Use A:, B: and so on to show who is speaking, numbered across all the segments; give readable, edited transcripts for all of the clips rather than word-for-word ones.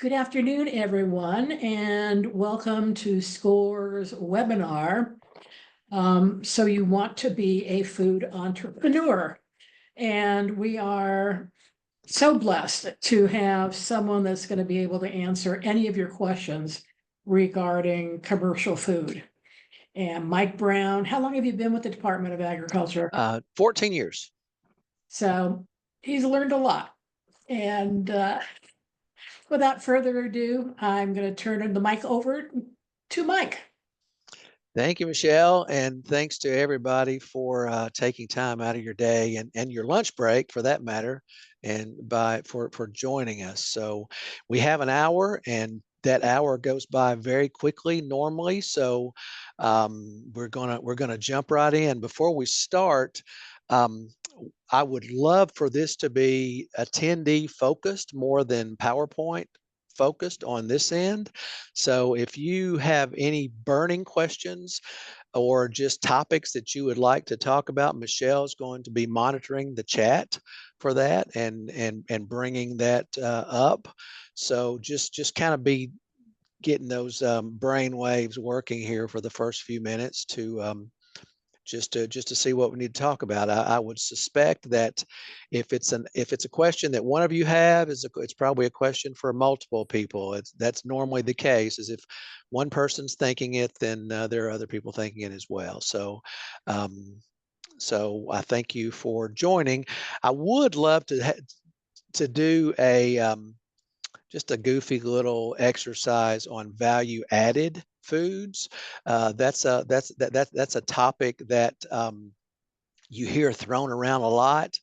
A: Good afternoon, everyone, and welcome to SCORE's webinar. So you want to be a food entrepreneur. And we are so blessed to have someone that's going to be able to answer any of your questions regarding commercial food. And Mike Brown, how long have you been with the Department of Agriculture?
B: 14 years.
A: So he's learned a lot. And without further ado, I'm going to turn the mic over to Mike.
B: Thank you, Michelle, and thanks to everybody for taking time out of your day and your lunch break, for that matter, and for joining us. So we have an hour, and that hour goes by very quickly normally. So we're gonna jump right in. Before we start, I would love for this to be attendee focused more than PowerPoint focused on this end. So if you have any burning questions or just topics that you would like to talk about, Michelle's going to be monitoring the chat for that and bringing that up. So just kind of be getting those brain waves working here for the first few minutes to just to see what we need to talk about. I would suspect that if it's a question that one of you have, it's probably a question for multiple people. That's normally the case. Is if one person's thinking it, then there are other people thinking it as well. So I thank you for joining. I would love to do a just a goofy little exercise on value added foods. That's a topic that you hear thrown around a lot.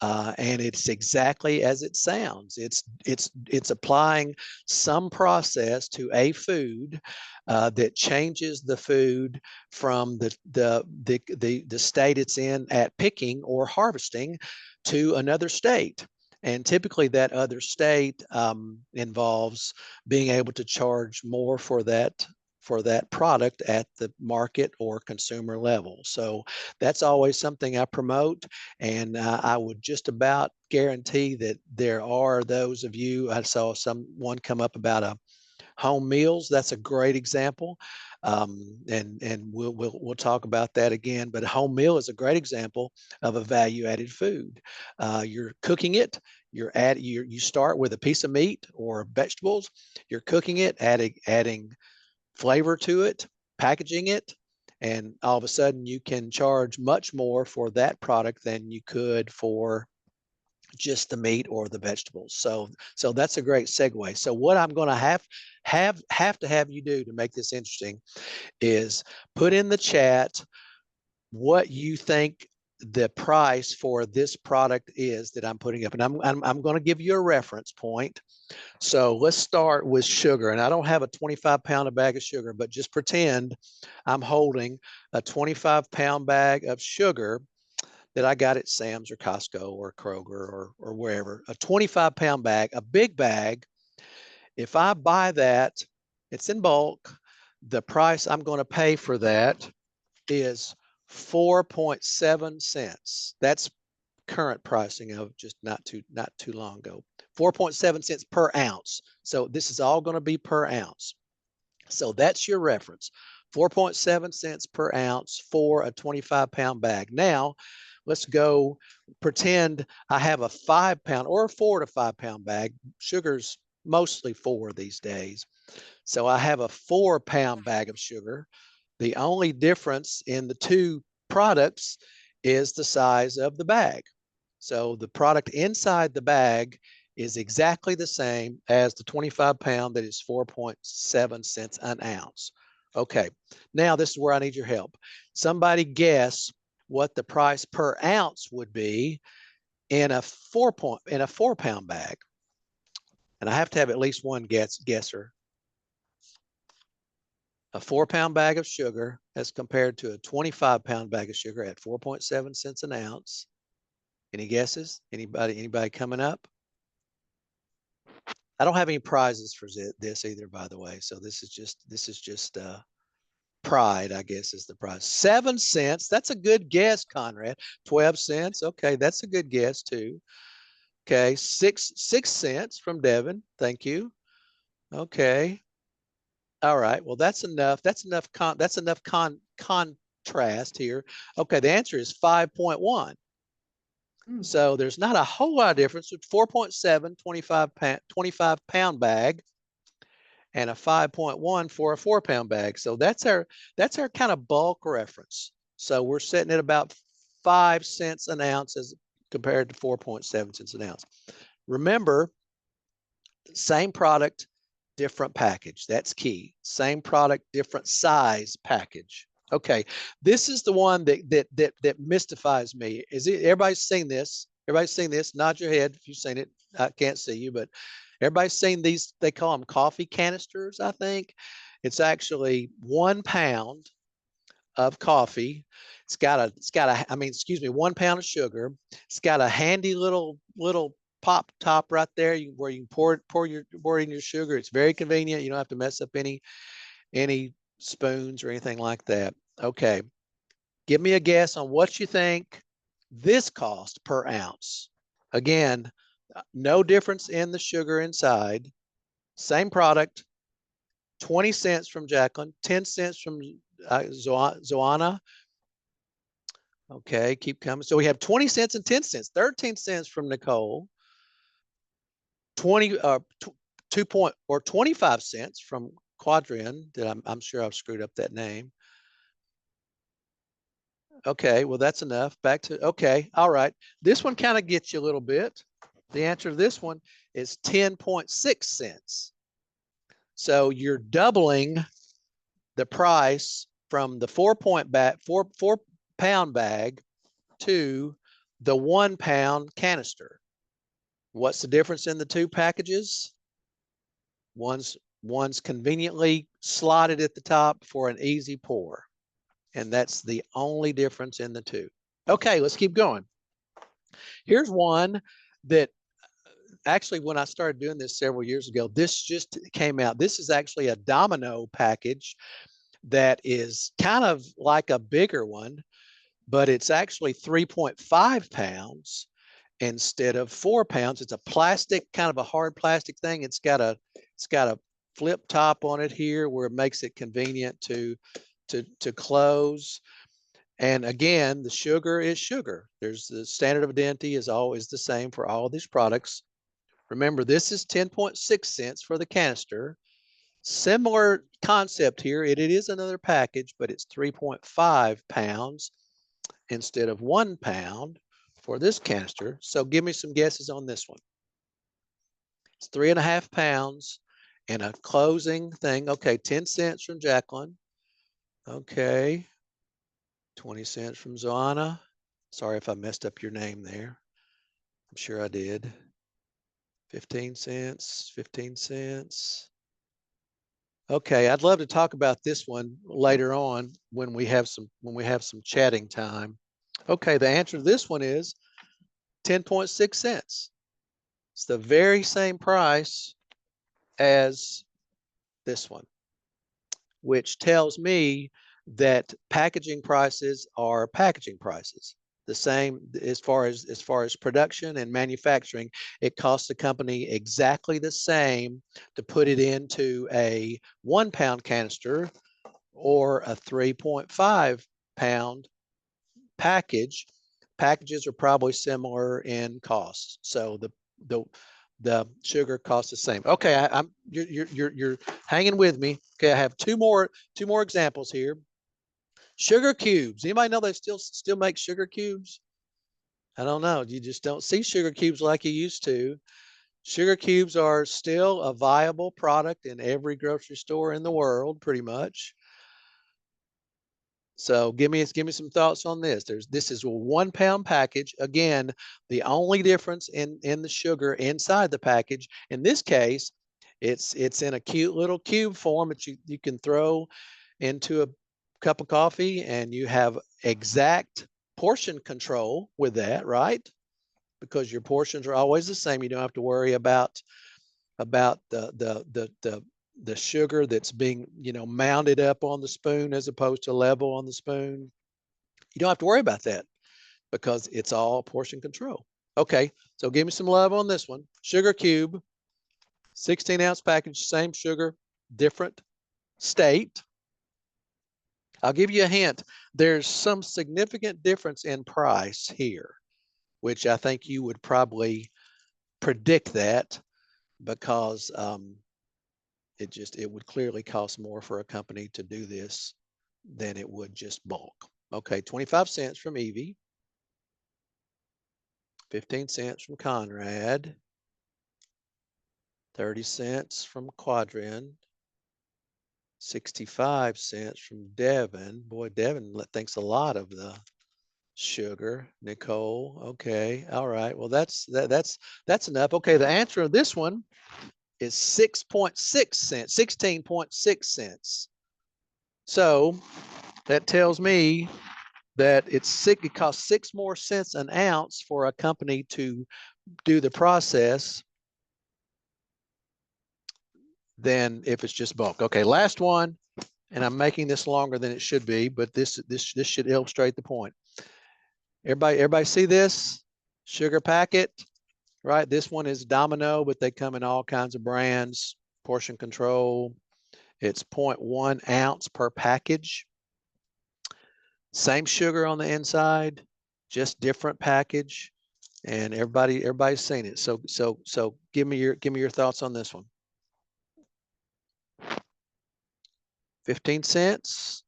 B: And it's exactly as it sounds. It's applying some process to a food that changes the food from the state it's in at picking or harvesting to another state. And typically that other state involves being able to charge more for that product at the market or consumer level. So that's always something I promote. And I would just about guarantee that there are those of you, I saw someone come up about home meals. That's a great example. And we'll talk about that again. But a home meal is a great example of a value-added food. You're cooking it. You start with a piece of meat or vegetables. You're cooking it, adding flavor to it, packaging it, and all of a sudden you can charge much more for that product than you could for just the meat or the vegetables. So that's a great segue. So what I'm going to have to have you do to make this interesting is put in the chat what you think the price for this product is that I'm putting up. And I'm going to give you a reference point. So let's start with sugar. And I don't have a 25-pound bag of sugar, but just pretend I'm holding a 25-pound bag of sugar that I got at Sam's or Costco or Kroger or wherever. A 25-pound bag, a big bag. If I buy that, it's in bulk. The price I'm going to pay for that is 4.7 cents. That's current pricing of just not too long ago. 4.7 cents per ounce. So this is all going to be per ounce. So that's your reference. 4.7 cents per ounce for a 25-pound bag. Now, let's go pretend I have a 5-pound or a 4 to 5-pound bag. Sugar's mostly 4 these days. So I have a 4-pound bag of sugar. The only difference in the two products is the size of the bag. So the product inside the bag is exactly the same as the 25-pound that is 4.7 cents an ounce. Okay, now this is where I need your help. Somebody guess what the price per ounce would be in a 4-pound bag. And I have to have at least one guesser. a 4-pound bag of sugar as compared to a 25-pound bag of sugar at 4.7 cents an ounce? Any guesses? Anybody coming up? I don't have any prizes for this either, by the way. So this is just pride, I guess, is the prize. 7 cents. That's a good guess, Conrad. 12 cents. Okay, that's a good guess too. Okay, 6 cents from Devin. Thank you. Okay. All right. Well, that's enough. That's enough contrast here. Okay, the answer is 5.1. So there's not a whole lot of difference with 4.7 25-pound bag and a 5.1 for a 4-pound bag. So that's our kind of bulk reference. So we're sitting at about 5 cents an ounce as compared to 4.7 cents an ounce. Remember, same product, different package. That's key. Same product, different size package. Okay, this is the one that mystifies me. Everybody's seen this? Everybody's seen this? Nod your head if you've seen it. I can't see you, but everybody's seen these. They call them coffee canisters, I think. It's actually 1 pound of coffee. It's got a, 1 pound of sugar. It's got a handy little pop top right there where you can pour in your sugar. It's very convenient. You don't have to mess up any spoons or anything like that. Okay, give me a guess on what you think this cost per ounce. Again, no difference in the sugar inside. Same product. 20 cents from Jacqueline, 10 cents from Zoana. Okay, keep coming. So we have 20 cents and 10 cents, 13 cents from Nicole, 25 cents from Quadrin. I'm sure I've screwed up that name. Okay, well, that's enough. Back to, okay, all right. This one kind of gets you a little bit. The answer to this one is 10.6 cents. So you're doubling the price from the 4-pound bag to the 1 pound canister. What's the difference in the two packages? One's conveniently slotted at the top for an easy pour. And that's the only difference in the two. Okay, let's keep going. Here's one that actually, when I started doing this several years ago, this just came out. This is actually a Domino package that is kind of like a bigger one, but it's actually 3.5 pounds instead of 4 pounds. It's a plastic, kind of a hard plastic thing. It's got a flip top on it here where it makes it convenient to close. And again, the sugar is sugar. There's the standard of identity is always the same for all of these products. Remember, this is 10.6 cents for the canister. Similar concept here. It is another package, but it's 3.5 pounds instead of 1 pound for this canister. So give me some guesses on this one. It's 3.5 pounds and a closing thing. Okay, 10 cents from Jacqueline. Okay, 20 cents from Zoana. Sorry if I messed up your name there. I'm sure I did. 15 cents, 15 cents. Okay, I'd love to talk about this one later on when we have some chatting time. Okay, the answer to this one is 10.6 cents. It's the very same price as this one, which tells me that packaging prices are packaging prices. The same as far as production and manufacturing. It costs the company exactly the same to put it into a 1 pound canister or a 3.5 pound package. Packages are probably similar in costs. So the sugar costs the same. Okay, you're hanging with me. Okay, I have two more examples here. Sugar cubes. Anybody know they still make sugar cubes? I don't know. You just don't see sugar cubes like you used to. Sugar cubes are still a viable product in every grocery store in the world, pretty much. So give me some thoughts on this. This is a 1 pound package. Again, the only difference in the sugar inside the package, in this case, it's in a cute little cube form that you can throw into a cup of coffee, and you have exact portion control with that, right? Because your portions are always the same. You don't have to worry about the sugar that's being, you know, mounted up on the spoon as opposed to level on the spoon. You don't have to worry about that because it's all portion control. Okay, so give me some love on this one. Sugar cube, 16-ounce package, same sugar, different state. I'll give you a hint. There's some significant difference in price here, which I think you would probably predict that because it would clearly cost more for a company to do this than it would just bulk. Okay, 25 cents from Evie, 15 cents from Conrad, 30 cents from Quadrin, 65 cents from Devin. Boy, Devin thinks a lot of the sugar. Nicole, okay, all right. Well, that's enough. Okay, the answer of this one is 6.6 cents, 16.6 cents. So that tells me that it costs 6 more cents an ounce for a company to do the process than if it's just bulk. Okay, last one, and I'm making this longer than it should be, but this should illustrate the point. Everybody see this sugar packet, right? This one is Domino, but they come in all kinds of brands. Portion control. It's 0.1 ounce per package. Same sugar on the inside, just different package, and everybody's seen it. So give me your thoughts on this one. 15 cents.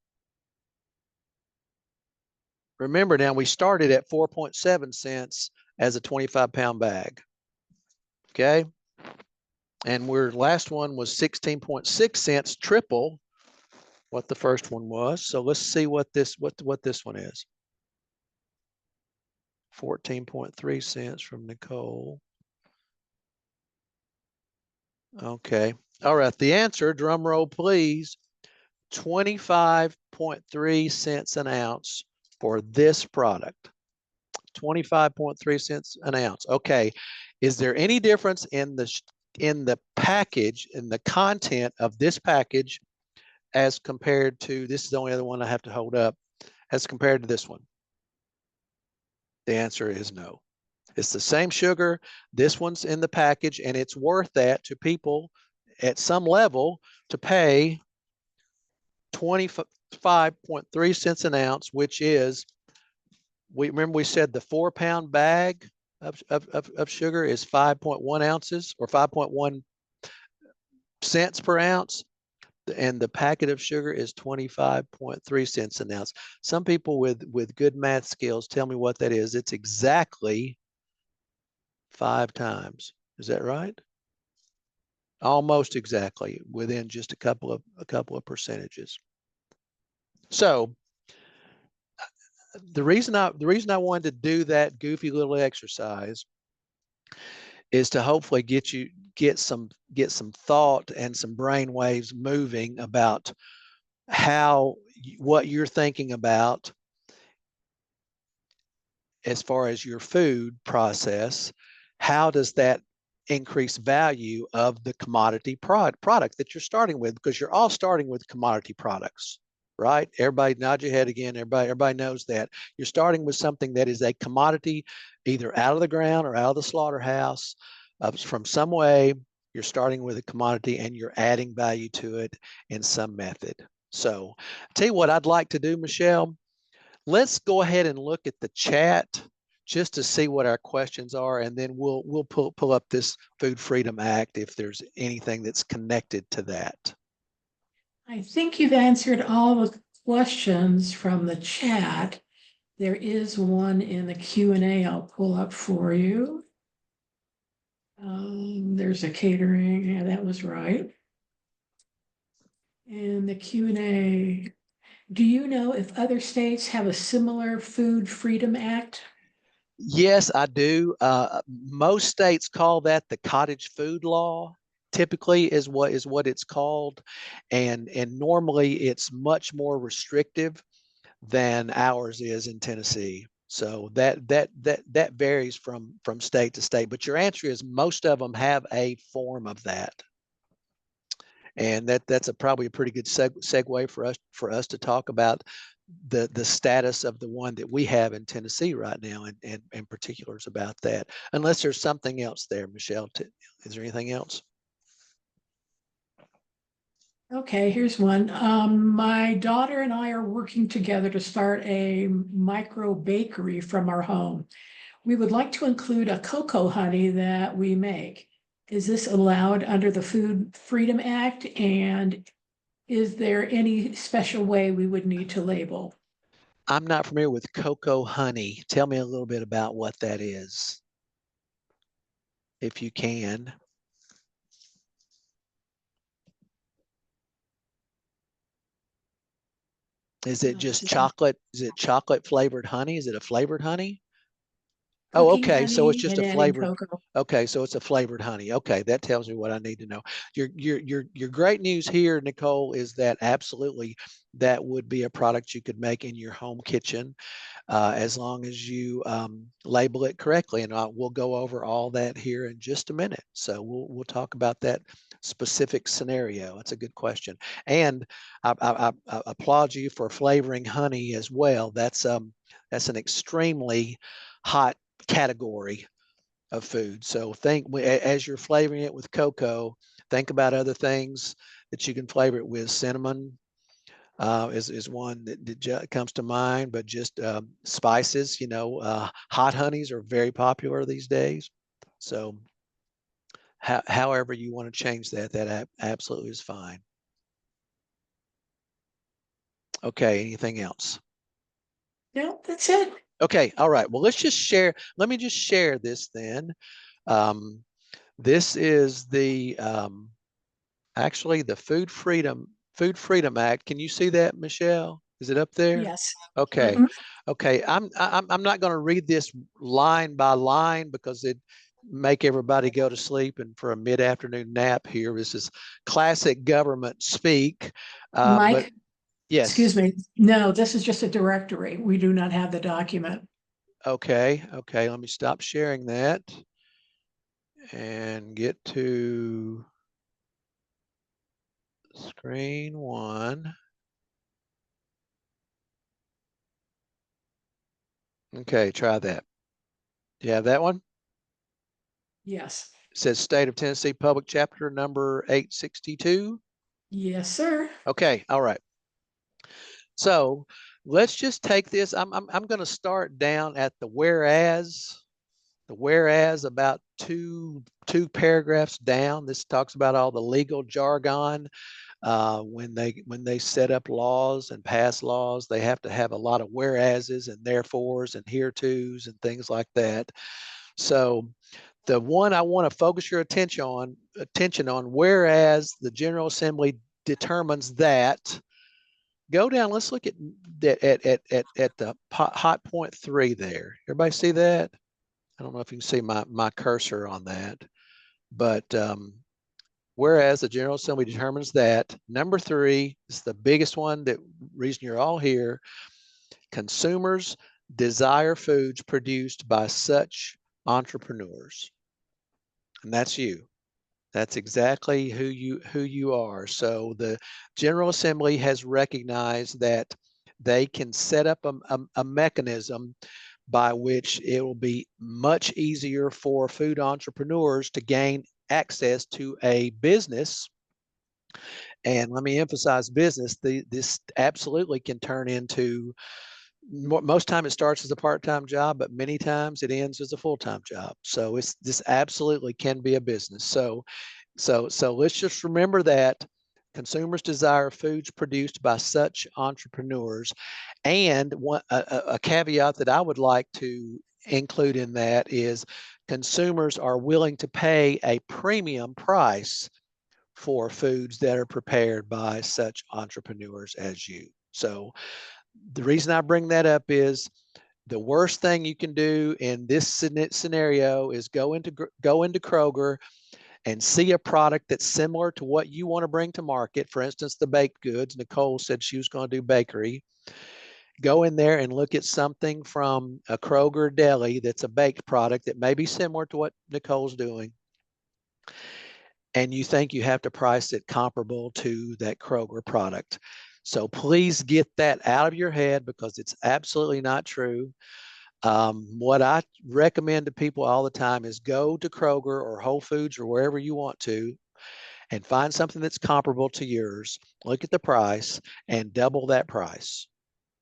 B: Remember now, we started at 4.7 cents as a 25-pound bag. Okay. And last one was 16.6 cents, triple what the first one was. So let's see what this one is. 14.3 cents from Nicole. Okay. All right. The answer, drum roll, please. 25.3 cents an ounce for this product. 25.3 cents an ounce. Okay. Is there any difference in the package, in the content of this package as compared to, this is the only other one I have to hold up, as compared to this one? The answer is no. It's the same sugar. This one's in the package, and it's worth that to people at some level to pay 25.3 cents an ounce, which is, we said the 4-pound bag of sugar is 5.1 ounces or 5.1 cents per ounce. And the packet of sugar is 25.3 cents an ounce. Some people with good math skills tell me what that is. It's exactly 5 times. Is that right? Almost exactly, within just a couple of percentages. So the reason I wanted to do that goofy little exercise is to hopefully get some thought and some brain waves moving about what you're thinking about as far as your food process. How does that increase value of the commodity product that you're starting with? Because you're all starting with commodity products, right? Everybody nod your head again. Everybody knows that. You're starting with something that is a commodity, either out of the ground or out of the slaughterhouse. From some way, you're starting with a commodity and you're adding value to it in some method. So I'll tell you what I'd like to do, Michelle. Let's go ahead and look at the chat just to see what our questions are, and then we'll pull up this Food Freedom Act if there's anything that's connected to that.
A: I think you've answered all the questions from the chat. There is one in the Q&A I'll pull up for you. There's a catering, yeah, that was right. And the Q&A, do you know if other states have a similar Food Freedom Act?
B: Yes, I do. Most states call that the cottage food law. typically is what it's called, and normally it's much more restrictive than ours is in Tennessee. So that varies from state to state. But your answer is most of them have a form of that, and that's probably a pretty good segue for us to talk about the status of the one that we have in Tennessee right now, and particulars about that. Unless there's something else there, Michelle. Is there anything else?
A: Okay, here's one. My daughter and I are working together to start a micro bakery from our home. We would like to include a cocoa honey that we make. Is this allowed under the Food Freedom Act? And is there any special way we would need to label?
B: I'm not familiar with cocoa honey. Tell me a little bit about what that is, if you can. Is it just chocolate? Is it chocolate flavored honey? Is it a flavored honey? Oh,
A: Cooking
B: okay. So it's
A: honey
B: just
A: and
B: a
A: adding
B: flavored.
A: cocoa.
B: Okay, so it's a flavored honey. Okay, that tells me what I need to know. Your great news here, Nicole, is that absolutely that would be a product you could make in your home kitchen, as long as you label it correctly. And we'll go over all that here in just a minute. So we'll talk about that specific scenario. That's a good question. And I applaud you for flavoring honey as well. That's an extremely hot category of food. So as you're flavoring it with cocoa, think about other things that you can flavor it with. Cinnamon is one that comes to mind, but just spices, hot honeys are very popular these days. So however you want to change that absolutely is fine. Okay, anything else?
A: No, that's it.
B: Okay, all right. Well, let me just share this then. This is actually the Food Freedom Act. Can you see that, Michelle? Is it up there?
A: Yes.
B: Okay.
A: Mhm.
B: Okay. I'm not going to read this line by line because it make everybody go to sleep and for a mid-afternoon nap here. This is classic government speak. But
A: Mike, excuse
B: yes.
A: me. No, this is just a directory. We do not have the document.
B: Okay. Okay. Let me stop sharing that and get to screen one. Okay, try that. Do you have that one?
A: Yes.
B: It says State of Tennessee Public Chapter number 862.
A: Yes, sir.
B: Okay, all right. So let's just take this. I'm going to start down at the whereas. The whereas about two paragraphs down. This talks about all the legal jargon. When they set up laws and pass laws, they have to have a lot of whereases and therefores and heretos and things like that. So the one I want to focus your attention on, whereas the General Assembly determines that, go down. Let's look at the hot point 3 there. Everybody see that? I don't know if you can see my cursor on that, but whereas the General Assembly determines that, number 3 is the biggest one, that reason you're all here. Consumers desire foods produced by such entrepreneurs. And that's you. That's exactly who you are. So the General Assembly has recognized that they can set up a mechanism by which it will be much easier for food entrepreneurs to gain access to a business. And let me emphasize business. This absolutely can turn into, most time it starts as a part-time job, but many times it ends as a full-time job. So this absolutely can be a business. So let's just remember that consumers desire foods produced by such entrepreneurs. And a caveat that I would like to include in that is consumers are willing to pay a premium price for foods that are prepared by such entrepreneurs as you. So the reason I bring that up is the worst thing you can do in this scenario is go into Kroger and see a product that's similar to what you want to bring to market, for instance, the baked goods, Nicole said she was going to do bakery, go in there and look at something from a Kroger deli that's a baked product that may be similar to what Nicole's doing, and you think you have to price it comparable to that Kroger product. So please get that out of your head, because it's absolutely not true. What I recommend to people all the time is go to Kroger or Whole Foods or wherever you want to and find something that's comparable to yours. Look at the price and double that price,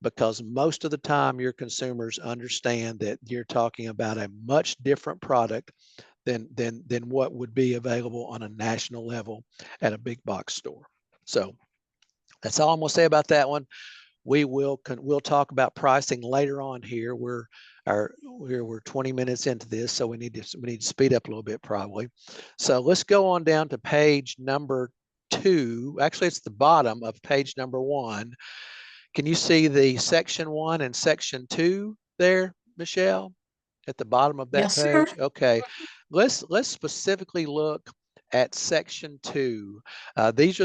B: because most of the time your consumers understand that you're talking about a much different product than what would be available on a national level at a big box store. So that's all I'm going to say about that one. We'll talk about pricing later on here. We're 20 minutes into this, so we need to speed up a little bit probably. So let's go on down to page number 2. Actually, it's the bottom of page number 1. Can you see the section 1 and section 2 there, Michelle, at the bottom of that
A: Yes, sir.
B: page? Okay, let's specifically look at section 2. This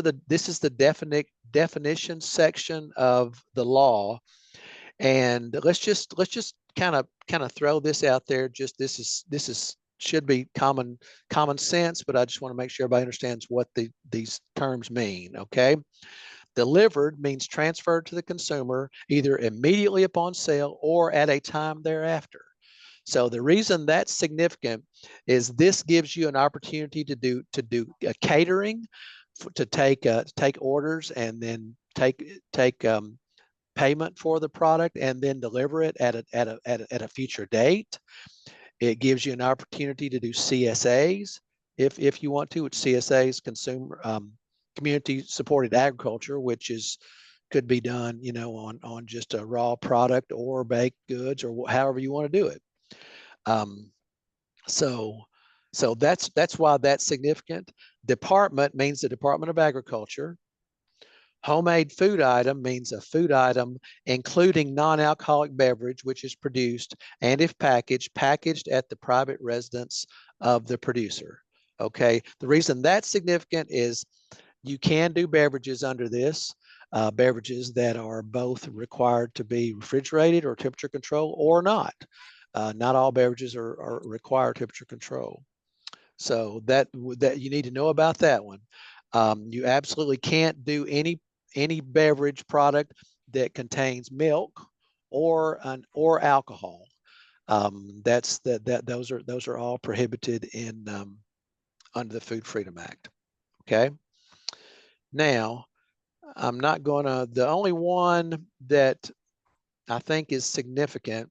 B: is the definition section of the law, and let's just kind of throw this out there. Just this should be common sense, but I just want to make sure everybody understands what these terms mean. Okay. Delivered means transferred to the consumer either immediately upon sale or at a time thereafter. So the reason that's significant is this gives you an opportunity to do a catering, to take orders and then take payment for the product and then deliver it at a future date. It gives you an opportunity to do CSAs if you want to, which CSAs, consumer community supported agriculture, which could be done, on just a raw product or baked goods or however you want to do it. So that's why that's significant. Department means the Department of Agriculture. Homemade food item means a food item including non-alcoholic beverage, which is produced and if packaged at the private residence of the producer. Okay. The reason that's significant is you can do beverages under this, beverages that are both required to be refrigerated or temperature control or not. Not all beverages are require temperature control. So that you need to know about that one. You absolutely can't do any beverage product that contains milk or alcohol. Those are all prohibited in under the Food Freedom Act. Okay. Now, the only one that I think is significant,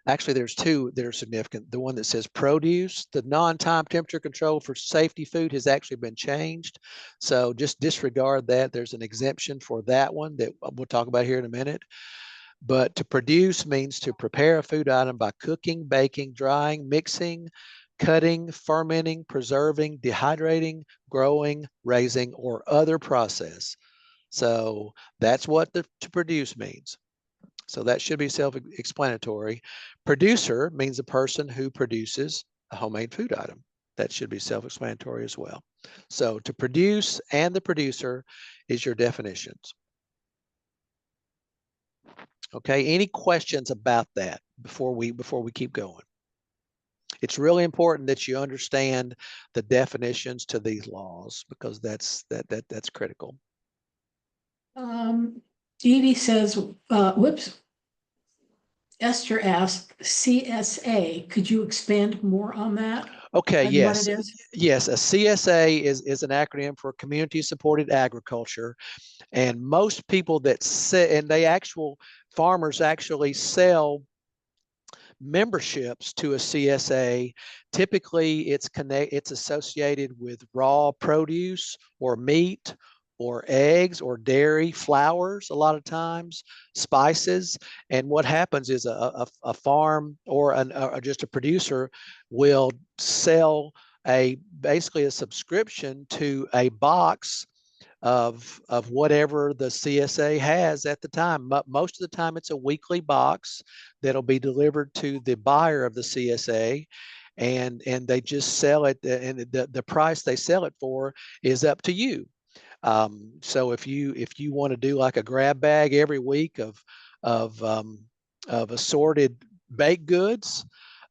B: actually there's two that are significant. The one that says produce, the non-time temperature control for safety food has actually been changed. So just disregard that. There's an exemption for that one that we'll talk about here in a minute. But to produce means to prepare a food item by cooking, baking, drying, mixing, cutting, fermenting, preserving, dehydrating, growing, raising, or other process. So that's what to produce means. So that should be self-explanatory. Producer means a person who produces a homemade food item. That should be self-explanatory as well. So to produce and the producer is your definitions. Okay, any questions about that before we keep going? It's really important that you understand the definitions to these laws, because that's critical.
A: Evie says, whoops. Esther asked, CSA, could you expand more on that?
B: Okay, yes.
A: What it is?
B: Yes, a CSA is an acronym for community supported agriculture. And most people that farmers actually sell memberships to a CSA. Typically it's associated with raw produce or meat or eggs or dairy, flours, a lot of times, spices. And what happens is a farm or just a producer will sell basically a subscription to a box of whatever the CSA has at the time. Most of the time it's a weekly box that'll be delivered to the buyer of the CSA. and they just sell it, and the price they sell it for is up to you. So if you want to do like a grab bag every week of assorted baked goods,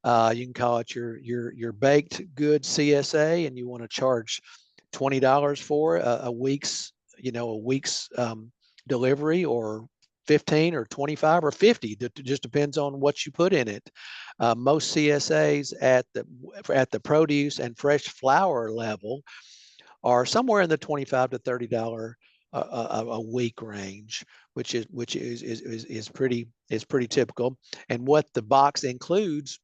B: you can call it your baked goods CSA, and you want to charge $20 for a week's delivery, or 15 or 25 or 50. It just depends on what you put in it. Most CSAs at the produce and fresh flour level are somewhere in the $25 to $30 a week range, which is pretty typical. And what the box includes,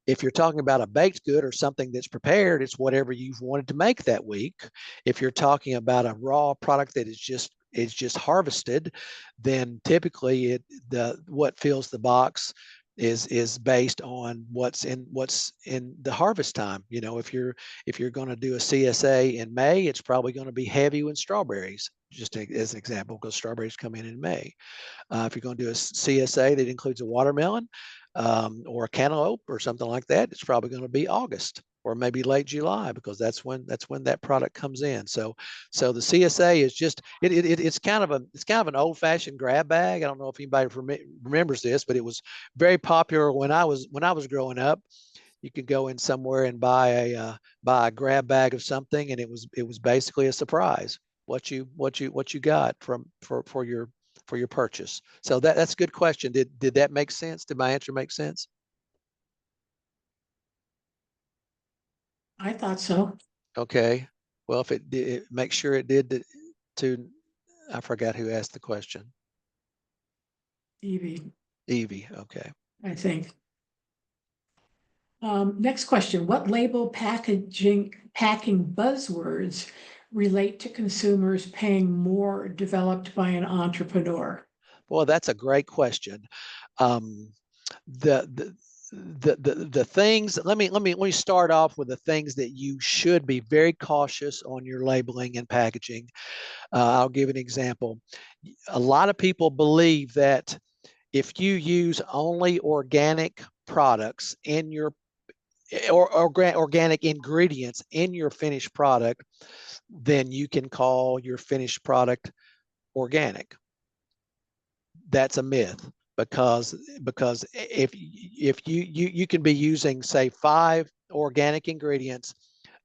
B: if you're talking about a baked good or something that's prepared, it's whatever you've wanted to make that week. If you're talking about a raw product that is just harvested, then typically what fills the box is based on what's in the harvest time. If you're going to do a CSA in May, it's probably going to be heavy with strawberries, just as an example, because strawberries come in May. If you're going to do a CSA that includes a watermelon, or a cantaloupe or something like that, it's probably going to be August or maybe late July, because that's when that product comes in. So the CSA is just it's kind of an old-fashioned grab bag. I don't know if anybody remembers this, but it was very popular when I was growing up. You could go in somewhere and buy a grab bag of something, and it was basically a surprise what you got for your purchase. So that's a good question. Did that make sense? Did my answer make sense?
A: I thought so.
B: Okay. Well, if it did, make sure it did to, I forgot who asked the question.
A: Evie,
B: Evie. Okay.
A: I think. Next question, what label packing buzzwords relate to consumers paying more developed by an entrepreneur?
B: Well, that's a great question. The things, let me start off with the things that you should be very cautious on your labeling and packaging. I'll give an example. A lot of people believe that if you use only organic products in your organic ingredients in your finished product, then you can call your finished product organic. That's a myth, because if you can be using, say, 5 organic ingredients,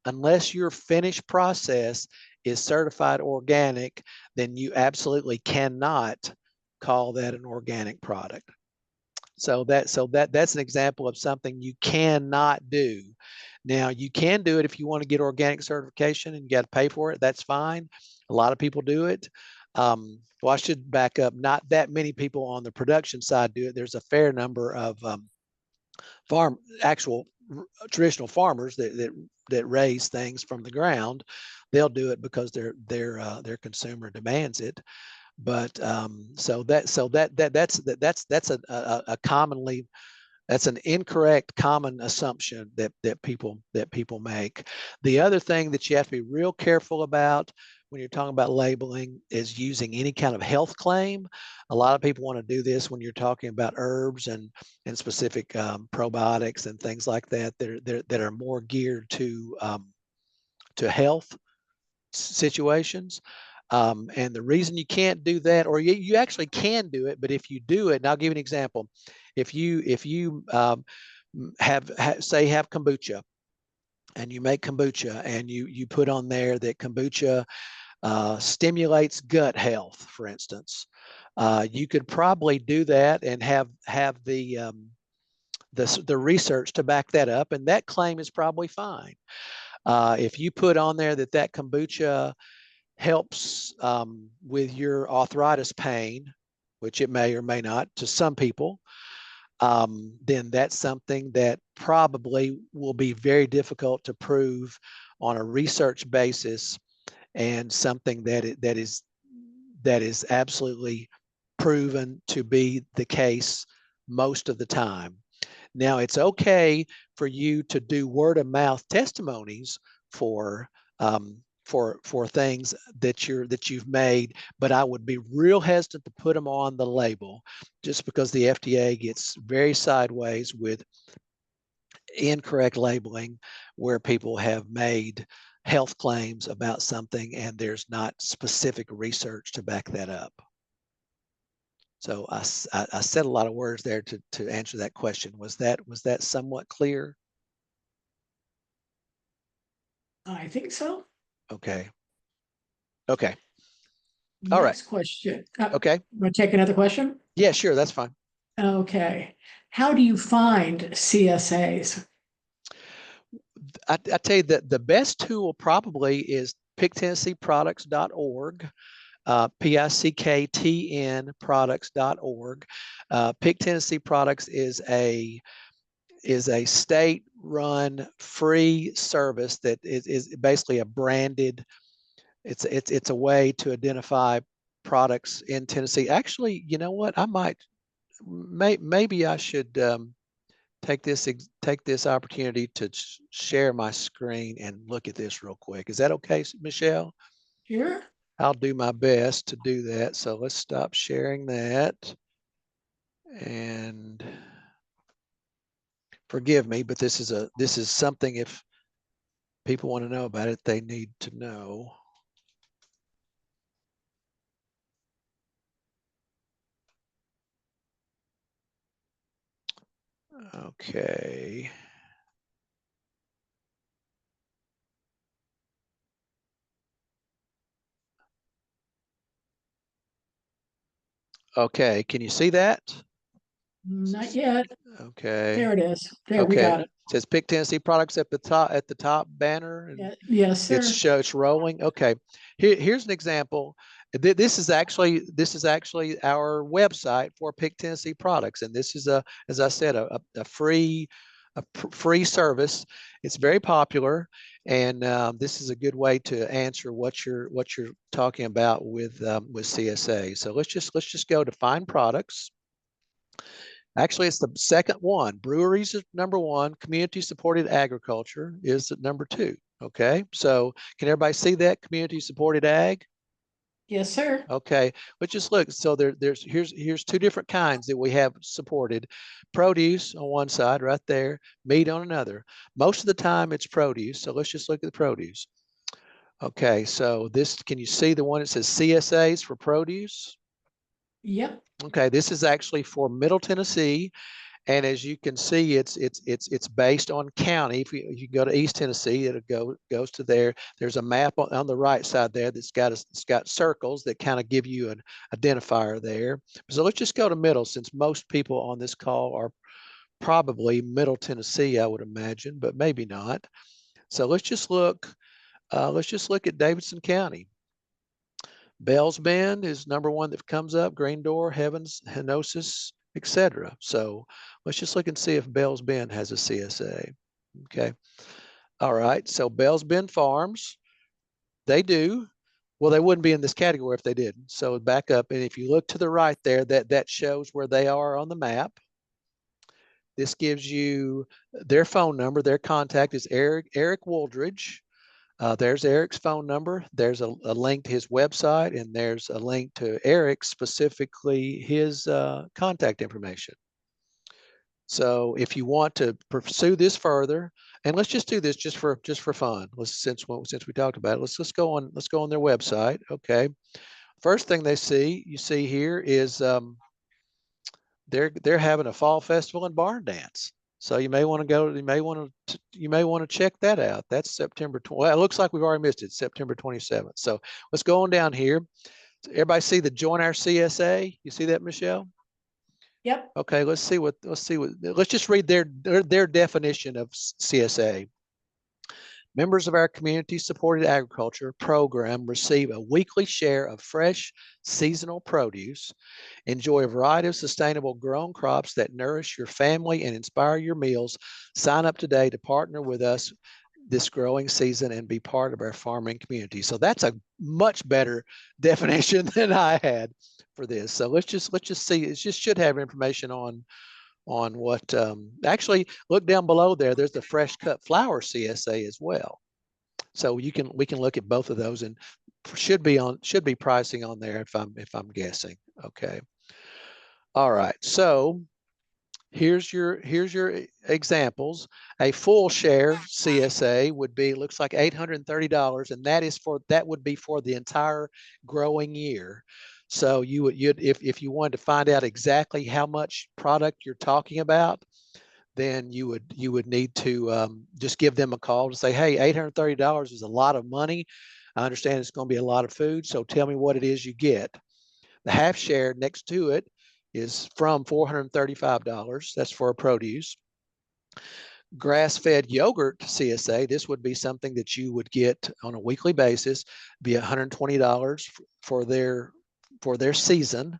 B: unless your finished process is certified organic, then you absolutely cannot call that an organic product. So that's an example of something you cannot do. Now, you can do it if you want to get organic certification and you got to pay for it. That's fine. A lot of people do it. Well, I should back up. Not that many people on the production side do it. There's a fair number of actual traditional farmers that raise things from the ground. They'll do it because their consumer demands it. But that's a commonly, that's an incorrect common assumption that people make. The other thing that you have to be real careful about when you're talking about labeling is using any kind of health claim. A lot of people want to do this when you're talking about herbs and specific probiotics and things like that that are more geared to health situations. And the reason you can't do that, or you actually can do it, but if you do it, and I'll give you an example. If you have kombucha, and you make kombucha, and you put on there that kombucha stimulates gut health, for instance, you could probably do that and have the research to back that up, and that claim is probably fine. If you put on there that kombucha helps with your arthritis pain, which it may or may not to some people, then that's something that probably will be very difficult to prove on a research basis, and something that is absolutely proven to be the case most of the time. Now, it's okay for you to do word of mouth testimonies for things that you've made, but I would be real hesitant to put them on the label, just because the FDA gets very sideways with incorrect labeling where people have made health claims about something and there's not specific research to back that up. So I said a lot of words there to answer that question. Was that somewhat clear?
A: I think so.
B: Okay. Okay. All right.
A: Next question.
B: Okay.
A: Want to take another question?
B: Yeah, sure. That's fine.
A: Okay. How do you find CSAs?
B: I tell you that the best tool probably is picktennesseeproducts.org, PICKTN products.org. Pick Tennessee Products is a state-run free service that is basically a branded. It's a way to identify products in Tennessee. Actually, you know what? Maybe I should take this opportunity to share my screen and look at this real quick. Is that okay, Michelle?
A: Sure.
B: I'll do my best to do that. So let's stop sharing that. And forgive me, but this is something, if people want to know about it, they need to know. Okay. Okay, can you see that?
A: Not yet.
B: Okay.
A: There it is. There, we
B: Okay.
A: got it.
B: It says Pick Tennessee Products at the top banner. And
A: Yes, sir.
B: it's rolling. Okay. Here's an example. This is actually our website for Pick Tennessee Products, and this is as I said, a free service. It's very popular, and this is a good way to answer what you're talking about with CSA. So let's just go to Find Products. Actually, it's the second one. Breweries is number one. Community supported agriculture is at number two. Okay, so can everybody see that? Community supported ag?
A: Yes, sir.
B: Okay, but just look. So here's two different kinds that we have supported. Produce on one side, right there. Meat on another. Most of the time it's produce. So let's just look at the produce. Okay, so can you see the one that says CSAs for produce?
A: Yep.
B: Okay, this is actually for Middle Tennessee. And as you can see, it's based on county. If you go to East Tennessee, it goes to there. There's a map on the right side there that's got circles that kind of give you an identifier there. So let's just go to Middle, since most people on this call are probably Middle Tennessee, I would imagine, but maybe not. So let's just look. Let's just look at Davidson County. Bells Bend is number one that comes up. Green Door, Heavens, Henosis, etc. So let's just look and see if Bells Bend has a CSA. Okay. All right. So Bells Bend Farms, they do. Well, they wouldn't be in this category if they didn't. So back up, and if you look to the right there, that shows where they are on the map. This gives you their phone number. Their contact is Eric Wooldridge. There's Eric's phone number. There's a link to his website, and there's a link to Eric, specifically his contact information. So if you want to pursue this further, and let's just do this just for fun. Since we talked about it, let's go on their website. Okay. First thing you see here is they're having a fall festival and barn dance. So you may want to go. You may want to check that out. That's September 20. Well, it looks like we've already missed it. September 27th. So let's go on down here. Everybody see the Join Our CSA? You see that, Michelle?
A: Yep.
B: Okay. Let's just read their definition of CSA. Members of our community-supported agriculture program receive a weekly share of fresh seasonal produce, enjoy a variety of sustainable grown crops that nourish your family and inspire your meals. Sign up today to partner with us this growing season and be part of our farming community. So that's a much better definition than I had for this. So let's just see. It just should have information on what actually look down below there. There's the fresh cut flower CSA as well. So we can look at both of those, and should be pricing on there if I'm guessing. Okay. All right. So here's your examples. A full share CSA would be, looks like $830, and that would be for the entire growing year. So if you wanted to find out exactly how much product you're talking about, then you would need to just give them a call to say, hey, $830 is a lot of money. I understand it's going to be a lot of food, so tell me what it is you get. The half share next to it is from $435. That's for produce. Grass-fed yogurt CSA, this would be something that you would get on a weekly basis, be $120 for their season.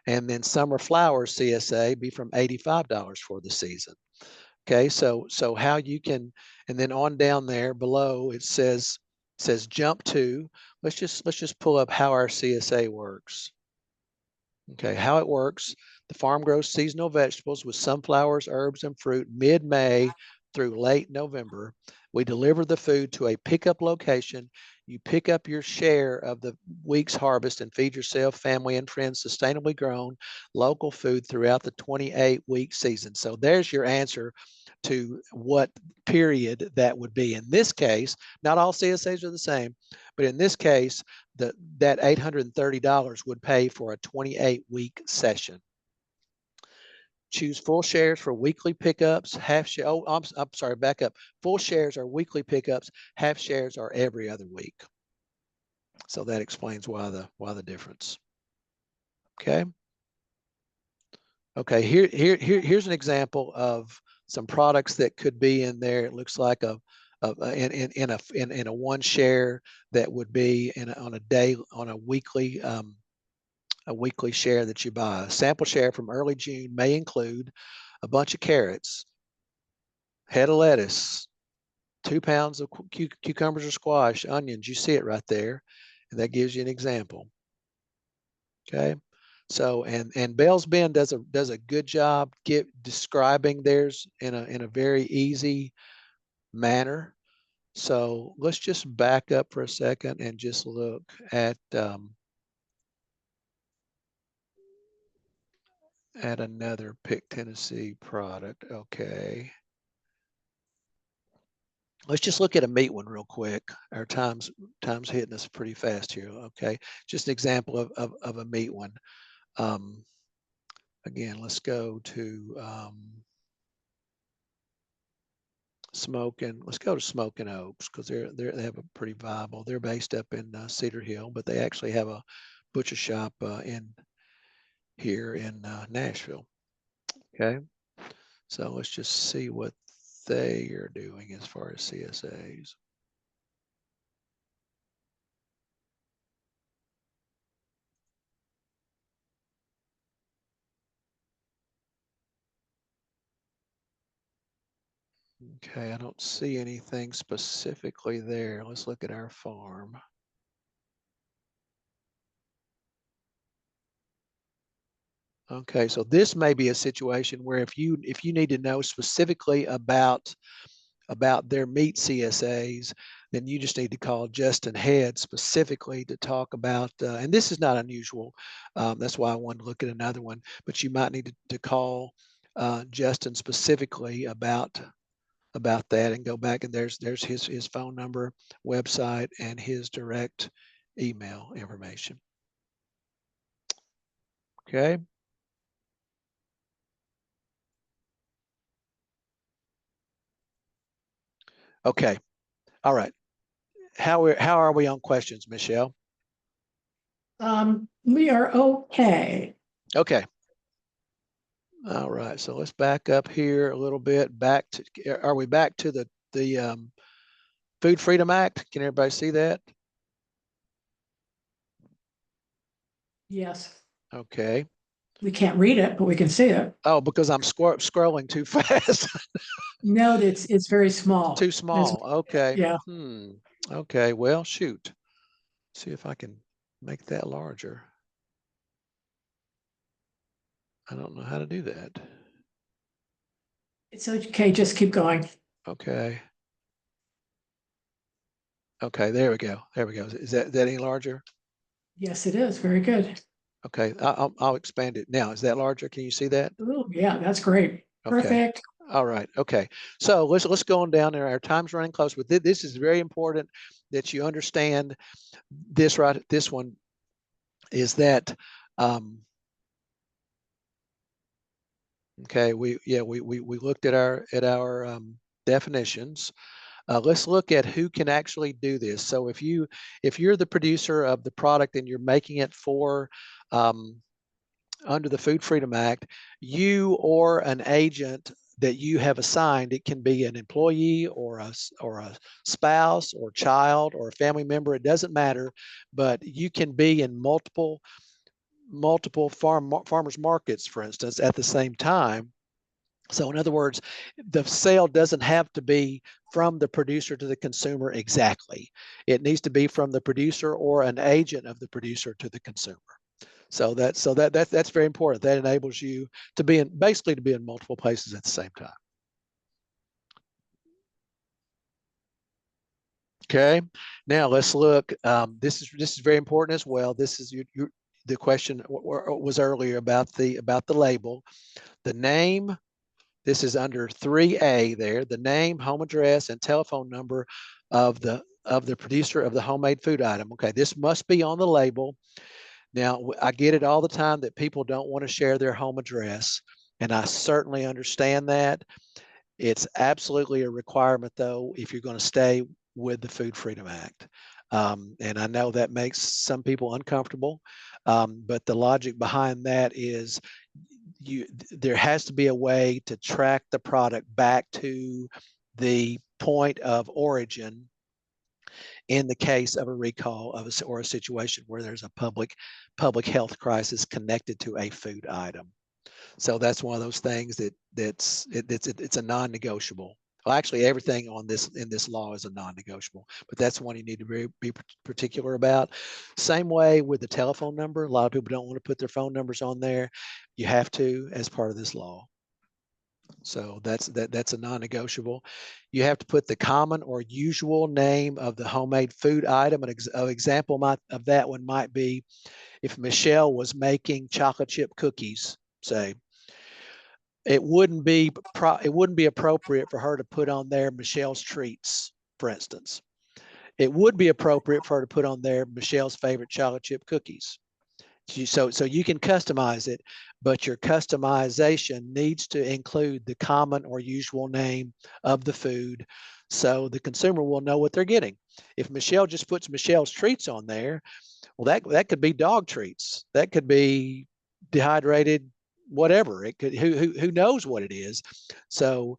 B: And then summer flowers CSA be from $85 for the season. Okay, so how you can, and then on down there below it says jump to. Let's just pull up how our CSA works. Okay, how it works: the farm grows seasonal vegetables with sunflowers, herbs, and fruit mid-May through late November. We deliver the food to a pickup location. You pick up your share of the week's harvest and feed yourself, family, and friends sustainably grown local food throughout the 28-week season. So there's your answer to what period that would be. In this case, not all CSAs are the same, but in this case, that $830 would pay for a 28-week session. Choose full shares for weekly pickups. Half share. Oh, I'm sorry. Back up. Full shares are weekly pickups. Half shares are every other week. So that explains why the difference. Okay. Okay. Here's an example of some products that could be in there. It looks like in a one share that would be on a weekly share that you buy. A sample share from early June may include a bunch of carrots, head of lettuce, 2 pounds of cucumbers or squash, onions. You see it right there, and that gives you an example. Okay. So and Bell's Bend does a good job describing theirs in a very easy manner. So let's just back up for a second and just look at another Pick Tennessee product. Okay. Let's just look at a meat one real quick. Our time's hitting us pretty fast here. Okay. Just an example of a meat one. Again, let's go to let's go to Smoking Oaks, because they have a pretty viable. They're based up in Cedar Hill, but they actually have a butcher shop here in Nashville. Okay, so let's just see what they are doing as far as CSAs. Okay, I don't see anything specifically there. Let's look at our farm. Okay, so this may be a situation where if you need to know specifically about their meat CSAs, then you just need to call Justin Head specifically to talk about, and this is not unusual. That's why I wanted to look at another one, but you might need to call Justin specifically about that and go back, and there's his phone number, website, and his direct email information. Okay. Okay. All right. How are we on questions, Michelle?
A: We are okay.
B: Okay. All right. So let's back up here a little bit. Are we back to the Food Freedom Act? Can everybody see that?
A: Yes.
B: Okay.
A: We can't read it, but we can see it.
B: Oh, because I'm scrolling too fast.
A: No, it's very small.
B: Too small. Okay.
A: Yeah.
B: Okay. Well, shoot. See if I can make that larger. I don't know how to do that.
A: It's okay. Just keep going.
B: Okay. Okay. There we go. There we go. Is that any larger?
A: Yes, it is. Very good.
B: Okay. I'll expand it now. Is that larger? Can you see that?
A: Oh, yeah, that's great.
B: Okay.
A: Perfect.
B: All right. Okay. So let's go on down there. Our time's running close, but this is very important that you understand this, right? This one is that, okay, we looked at our definitions. Let's look at who can actually do this. So if you're the producer of the product and you're making it for under the Food Freedom Act, you or an agent that you have assigned, it can be an employee or a spouse or child or a family member, it doesn't matter, but you can be in multiple farmers markets, for instance, at the same time. So in other words, the sale doesn't have to be from the producer to the consumer exactly. It needs to be from the producer or an agent of the producer to the consumer. So that's very important. That enables you to be basically to be in multiple places at the same time. Okay. Now let's look. This is very important as well. This is the question was earlier about the label, the name. This is under 3A there, the name, home address, and telephone number of the producer of the homemade food item. Okay, this must be on the label. Now, I get it all the time that people don't want to share their home address, and I certainly understand that. It's absolutely a requirement, though, if you're going to stay with the Food Freedom Act. And I know that makes some people uncomfortable, but the logic behind that is there has to be a way to track the product back to the point of origin in the case of a recall or a situation where there's a public health crisis connected to a food item. So that's one of those things it's a non-negotiable. Well, actually, everything in this law is a non-negotiable, but that's one you need to be particular about. Same way with the telephone number. A lot of people don't want to put their phone numbers on there. You have to as part of this law. So that's a non-negotiable. You have to put the common or usual name of the homemade food item. An example of that one might be if Michelle was making chocolate chip cookies, say, it wouldn't be appropriate for her to put on there Michelle's Treats, for instance. It would be appropriate for her to put on there Michelle's favorite chocolate chip cookies. So you can customize it, but your customization needs to include the common or usual name of the food so the consumer will know what they're getting. If Michelle just puts Michelle's Treats on there, well, that could be dog treats. That could be dehydrated, whatever. It could who knows what it is. So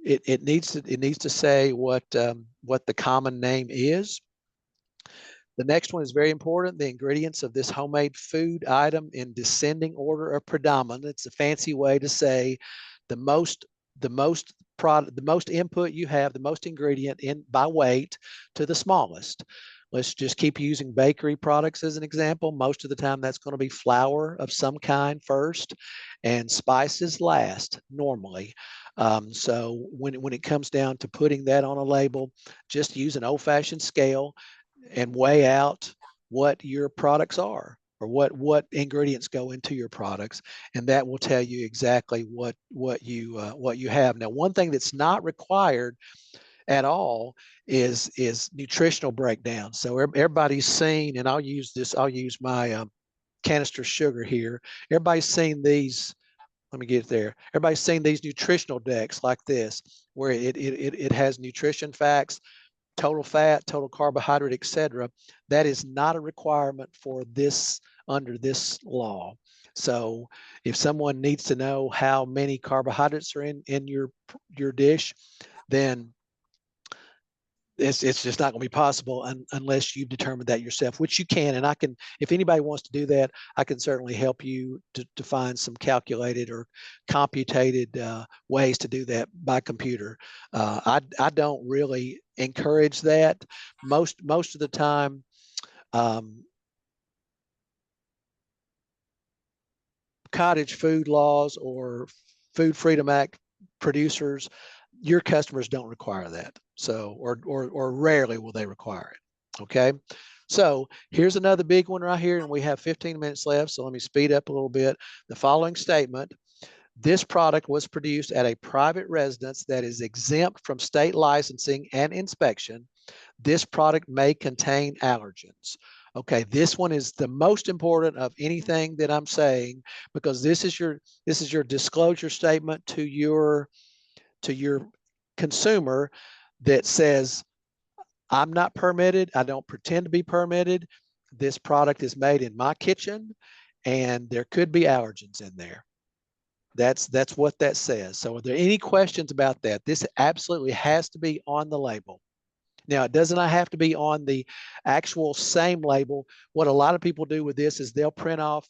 B: it needs to say what the common name is. The next one is very important. The ingredients of this homemade food item in descending order of predominance. It's a fancy way to say the most input you have, the most ingredient in by weight to the smallest. Let's just keep using bakery products as an example. Most of the time that's going to be flour of some kind first and spices last normally. So when it comes down to putting that on a label, just use an old-fashioned scale and weigh out what your products are or what ingredients go into your products, and that will tell you exactly what you have. Now, one thing that's not required at all is nutritional breakdown. So everybody's seen, and I'll use my canister sugar here. Everybody's seen these. Let me get there. Everybody's seen these nutritional decks like this, where it has nutrition facts, total fat, total carbohydrate, etc. That is not a requirement for this under this law. So if someone needs to know how many carbohydrates are in your dish, then it's just not going to be possible unless you've determined that yourself, which you can. And I can, if anybody wants to do that, I can certainly help you to find some calculated or computated ways to do that by computer. I don't really encourage that. Most of the time, cottage food laws or Food Freedom Act producers, your customers don't require that. So, or rarely will they require it. Okay. So here's another big one right here, and we have 15 minutes left. So let me speed up a little bit. The following statement This product was produced at a private residence that is exempt from state licensing and inspection. This product may contain allergens. Okay, this one is the most important of anything that I'm saying, because this is your disclosure statement to your consumer that says, I'm not permitted. I don't pretend to be permitted. This product is made in my kitchen and there could be allergens in there. That's what that says. So are there any questions about that? This absolutely has to be on the label. Now, it does not have to be on the actual same label. What a lot of people do with this is they'll print off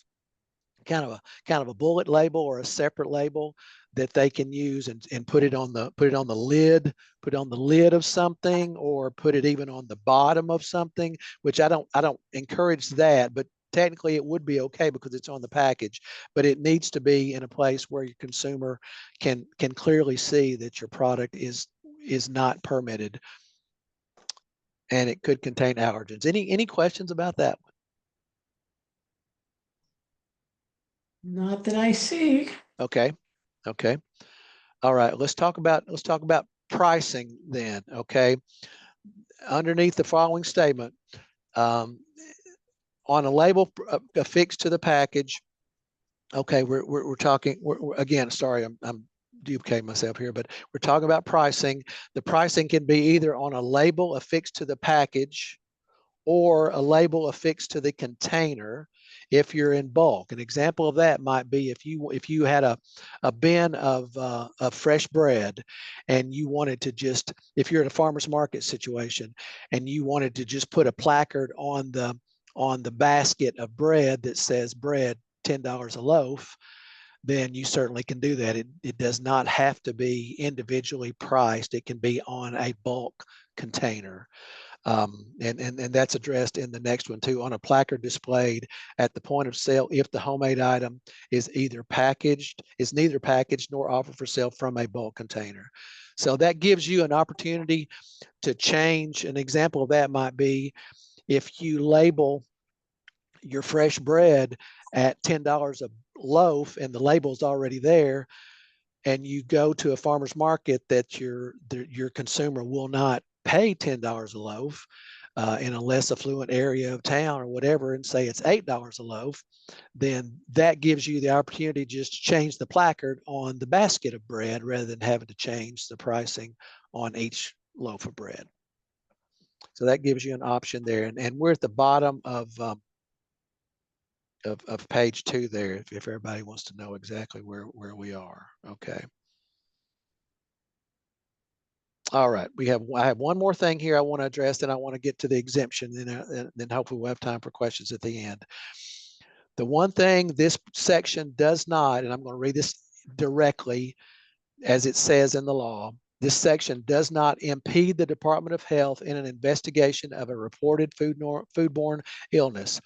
B: kind of a bullet label or a separate label that they can use and put it on the lid of something, or put it even on the bottom of something, which I don't encourage that, but technically it would be okay because it's on the package. But it needs to be in a place where your consumer can clearly see that your product is not permitted and it could contain allergens. Any questions about that one?
A: Not that I see.
B: Okay. All right, let's talk about pricing then. Okay. Underneath the following statement, on a label affixed to the package. Okay, we're talking. Again, sorry, I'm duplicating myself here, but we're talking about pricing. The pricing can be either on a label affixed to the package or a label affixed to the container if you're in bulk. An example of that might be if you had a bin of fresh bread, and you wanted to just, if you're in a farmer's market situation and you wanted to just put a placard on the basket of bread that says bread $10 a loaf, then you certainly can do that. It does not have to be individually priced. It can be on a bulk container. And that's addressed in the next one too, on a placard displayed at the point of sale if the homemade item is neither packaged nor offered for sale from a bulk container. So that gives you an opportunity to change. An example of that might be if you label your fresh bread at $10 a loaf and the label's already there, and you go to a farmer's market that your consumer will not pay $10 a loaf in a less affluent area of town or whatever, and say it's $8 a loaf, then that gives you the opportunity to just change the placard on the basket of bread rather than having to change the pricing on each loaf of bread. So that gives you an option there. And we're at the bottom of page 2 there, if everybody wants to know exactly where we are. Okay. All right, I have one more thing here I want to address, and I want to get to the exemption, and then hopefully we'll have time for questions at the end. The one thing this section does not, and I'm going to read this directly as it says in the law, this section does not impede the Department of Health in an investigation of a reported foodborne illness.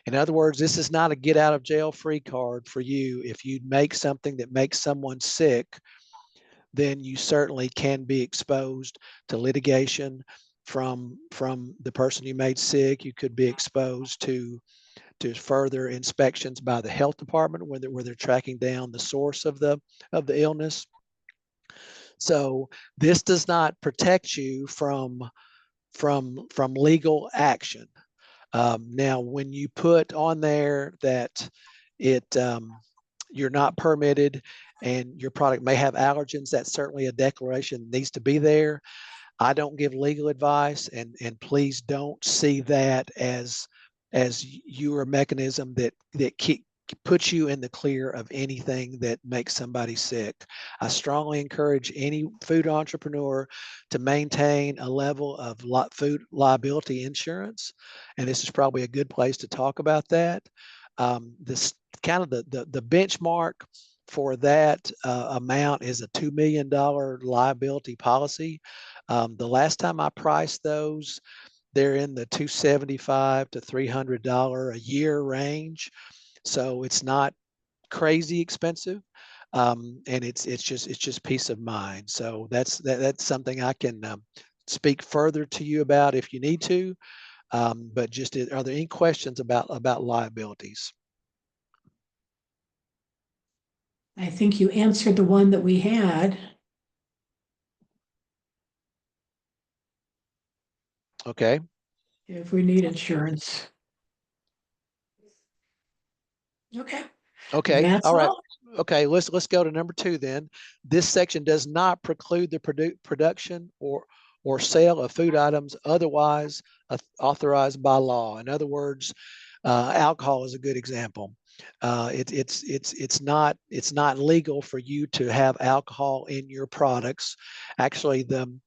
B: In other words, this is not a get out of jail free card for you. If you make something that makes someone sick, then you certainly can be exposed to litigation from the person you made sick. You could be exposed to further inspections by the health department where they're tracking down the source of the illness. So this does not protect you from legal action. Now, when you put on there that you're not permitted and your product may have allergens, that's certainly a declaration that needs to be there. I don't give legal advice, and please don't see that as your mechanism that puts you in the clear of anything that makes somebody sick. I strongly encourage any food entrepreneur to maintain a level of food liability insurance, and this is probably a good place to talk about that. This kind of the benchmark for that amount is a $2 million liability policy. The last time I priced those, they're in the $275 to $300 a year range. So it's not crazy expensive. And it's just peace of mind. So that's something I can speak further to you about if you need to. But just, are there any questions about liabilities?
A: I think you answered the one that we had.
B: Okay.
A: If we need insurance. Okay,
B: Okay.
A: that's
B: All right.
A: all.
B: Okay. Let's go to number 2 then. This section does not preclude the production or sale of food items otherwise authorized by law. In other words, alcohol is a good example. It's not legal for you to have alcohol in your products. Actually, the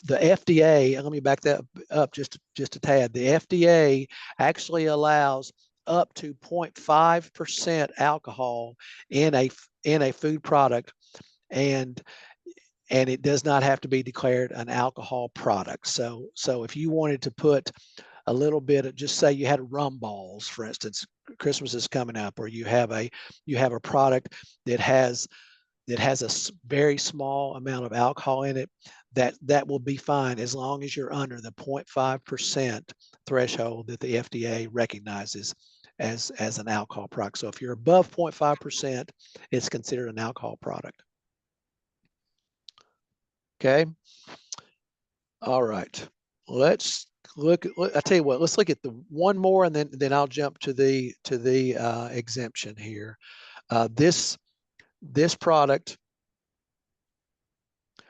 B: FDA. Let me back that up just a tad. The FDA actually allows up to 0.5% alcohol in a food product, and it does not have to be declared an alcohol product. So if you wanted to put a little bit of, just say you had rum balls, for instance, Christmas is coming up, or you have a product that has a very small amount of alcohol in it, that will be fine as long as you're under the 0.5% threshold that the FDA recognizes as an alcohol product. So if you're above 0.5%, it's considered an alcohol product. Okay. All right. Let's look. I tell you what. Let's look at the one more, and then I'll jump to the exemption here. This product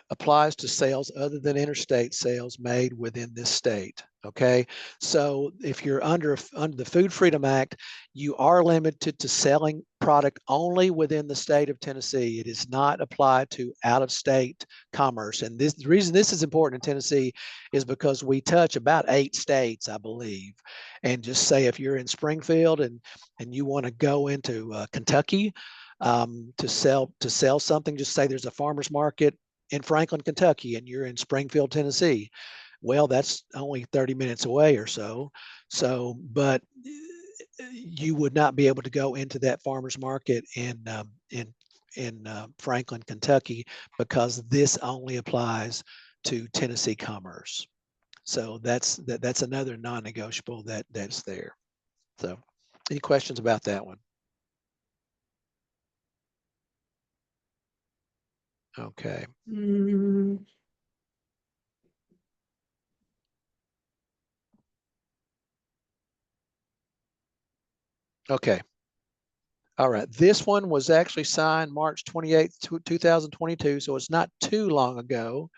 B: applies to sales other than interstate sales made within this state. Okay, so if you're under the Food Freedom Act, you are limited to selling product only within the state of Tennessee. It is not applied to out-of-state commerce. And the reason this is important in Tennessee is because we touch about 8 states, I believe. And just say if you're in Springfield and you want to go into Kentucky to sell something, just say there's a farmer's market in Franklin, Kentucky, and you're in Springfield, Tennessee. Well, that's only 30 minutes away or so. But you would not be able to go into that farmer's market in Franklin, Kentucky, because this only applies to Tennessee commerce. So that's another non-negotiable that's there. So, any questions about that one? Okay. Okay. All right. This one was actually signed March 28th, 2022. So it's not too long ago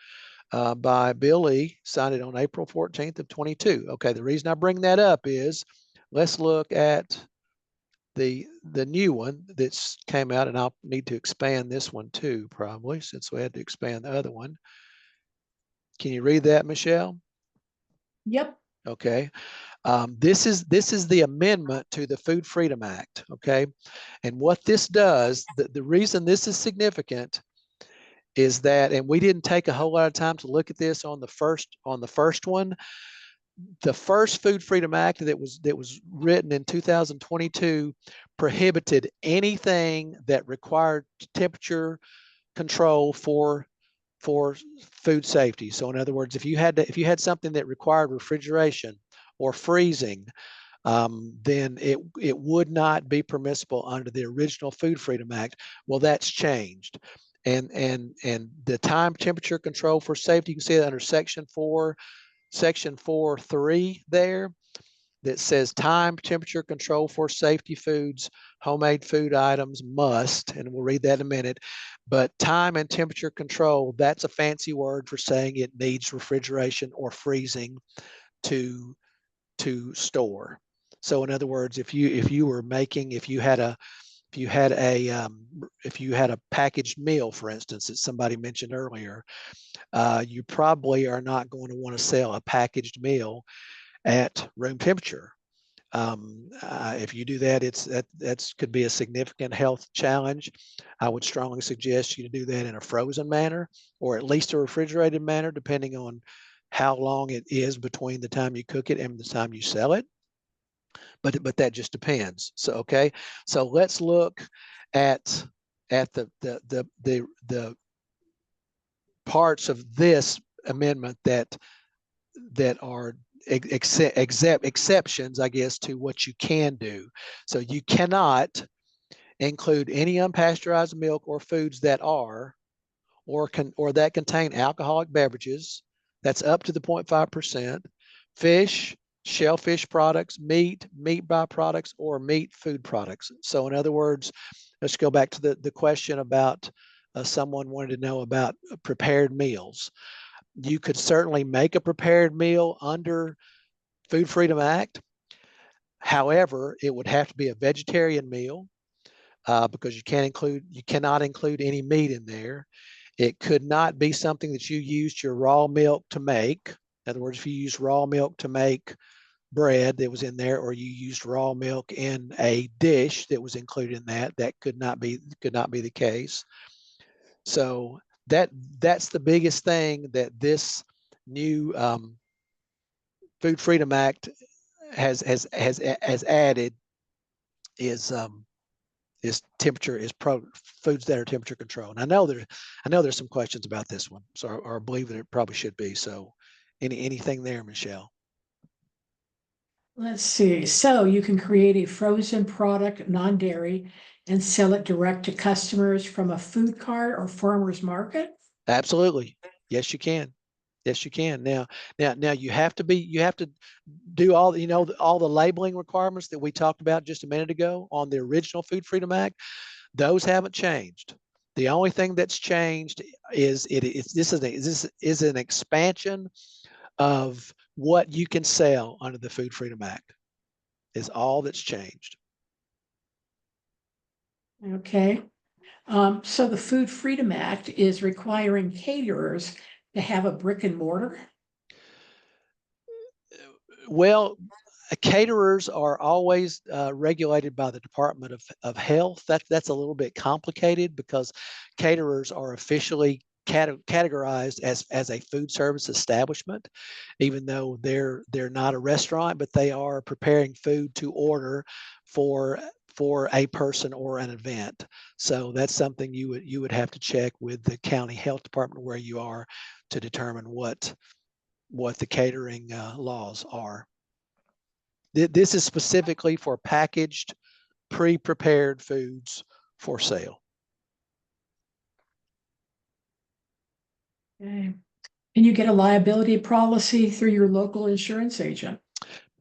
B: by Bill Lee, signed it on April 14th of 22. Okay. The reason I bring that up is let's look at the new one that's came out, and I'll need to expand this one too, probably, since we had to expand the other one. Can you read that, Michelle?
A: Yep.
B: Okay. This is the amendment to the Food Freedom Act. Okay. And what this does, the reason this is significant is that, and we didn't take a whole lot of time to look at this on the first one. The first Food Freedom Act that was written in 2022 prohibited anything that required temperature control for food safety. So in other words, if you had something that required refrigeration or freezing, then it would not be permissible under the original Food Freedom Act. Well, that's changed. And the time temperature control for safety, you can see that under section 4.3 there, that says time temperature control for safety foods, homemade food items must, and we'll read that in a minute, but time and temperature control, that's a fancy word for saying it needs refrigeration or freezing to store. So in other words, if you had a packaged meal, for instance, that somebody mentioned earlier, you probably are not going to want to sell a packaged meal at room temperature. If you do that, that could be a significant health challenge. I would strongly suggest you to do that in a frozen manner, or at least a refrigerated manner, depending on how long it is between the time you cook it and the time you sell it. But that just depends. So okay, so let's look at the parts of this amendment that are exceptions, I guess, to what you can do. So you cannot include any unpasteurized milk or foods that are or that contain alcoholic beverages. That's up to the 0.5%. Fish, shellfish products, meat byproducts, or meat food products. So in other words, let's go back to the question about someone wanted to know about prepared meals. You could certainly make a prepared meal under Food Freedom Act. However, it would have to be a vegetarian meal because you cannot include any meat in there. It could not be something that you used your raw milk to make. In other words, if you use raw milk to make bread that was in there, or you used raw milk in a dish that was included in that, that could not be the case. So that's the biggest thing that this new Food Freedom Act has added is foods that are temperature controlled. And I know there's some questions about this one, so or I believe that it probably should be. So anything there, Michelle?
A: Let's see. So you can create a frozen product, non-dairy, and sell it direct to customers from a food cart or farmer's market.
B: Absolutely. Yes, you can. Yes, you can. Now you have to do all all the labeling requirements that we talked about just a minute ago on the original Food Freedom Act. Those haven't changed. The only thing that's changed is this is an expansion of what you can sell under the Food Freedom Act. Is all that's changed.
A: Okay. So the Food Freedom Act is requiring caterers to have a brick and mortar.
B: Well, caterers are always regulated by the Department of Health. That's a little bit complicated because caterers are officially categorized as a food service establishment, even though they're not a restaurant, but they are preparing food to order for a person or an event. So that's something you would have to check with the county health department where you are to determine what the catering laws are. This is specifically for packaged, pre-prepared foods for sale.
A: Okay. Can you get a liability policy through your local insurance agent?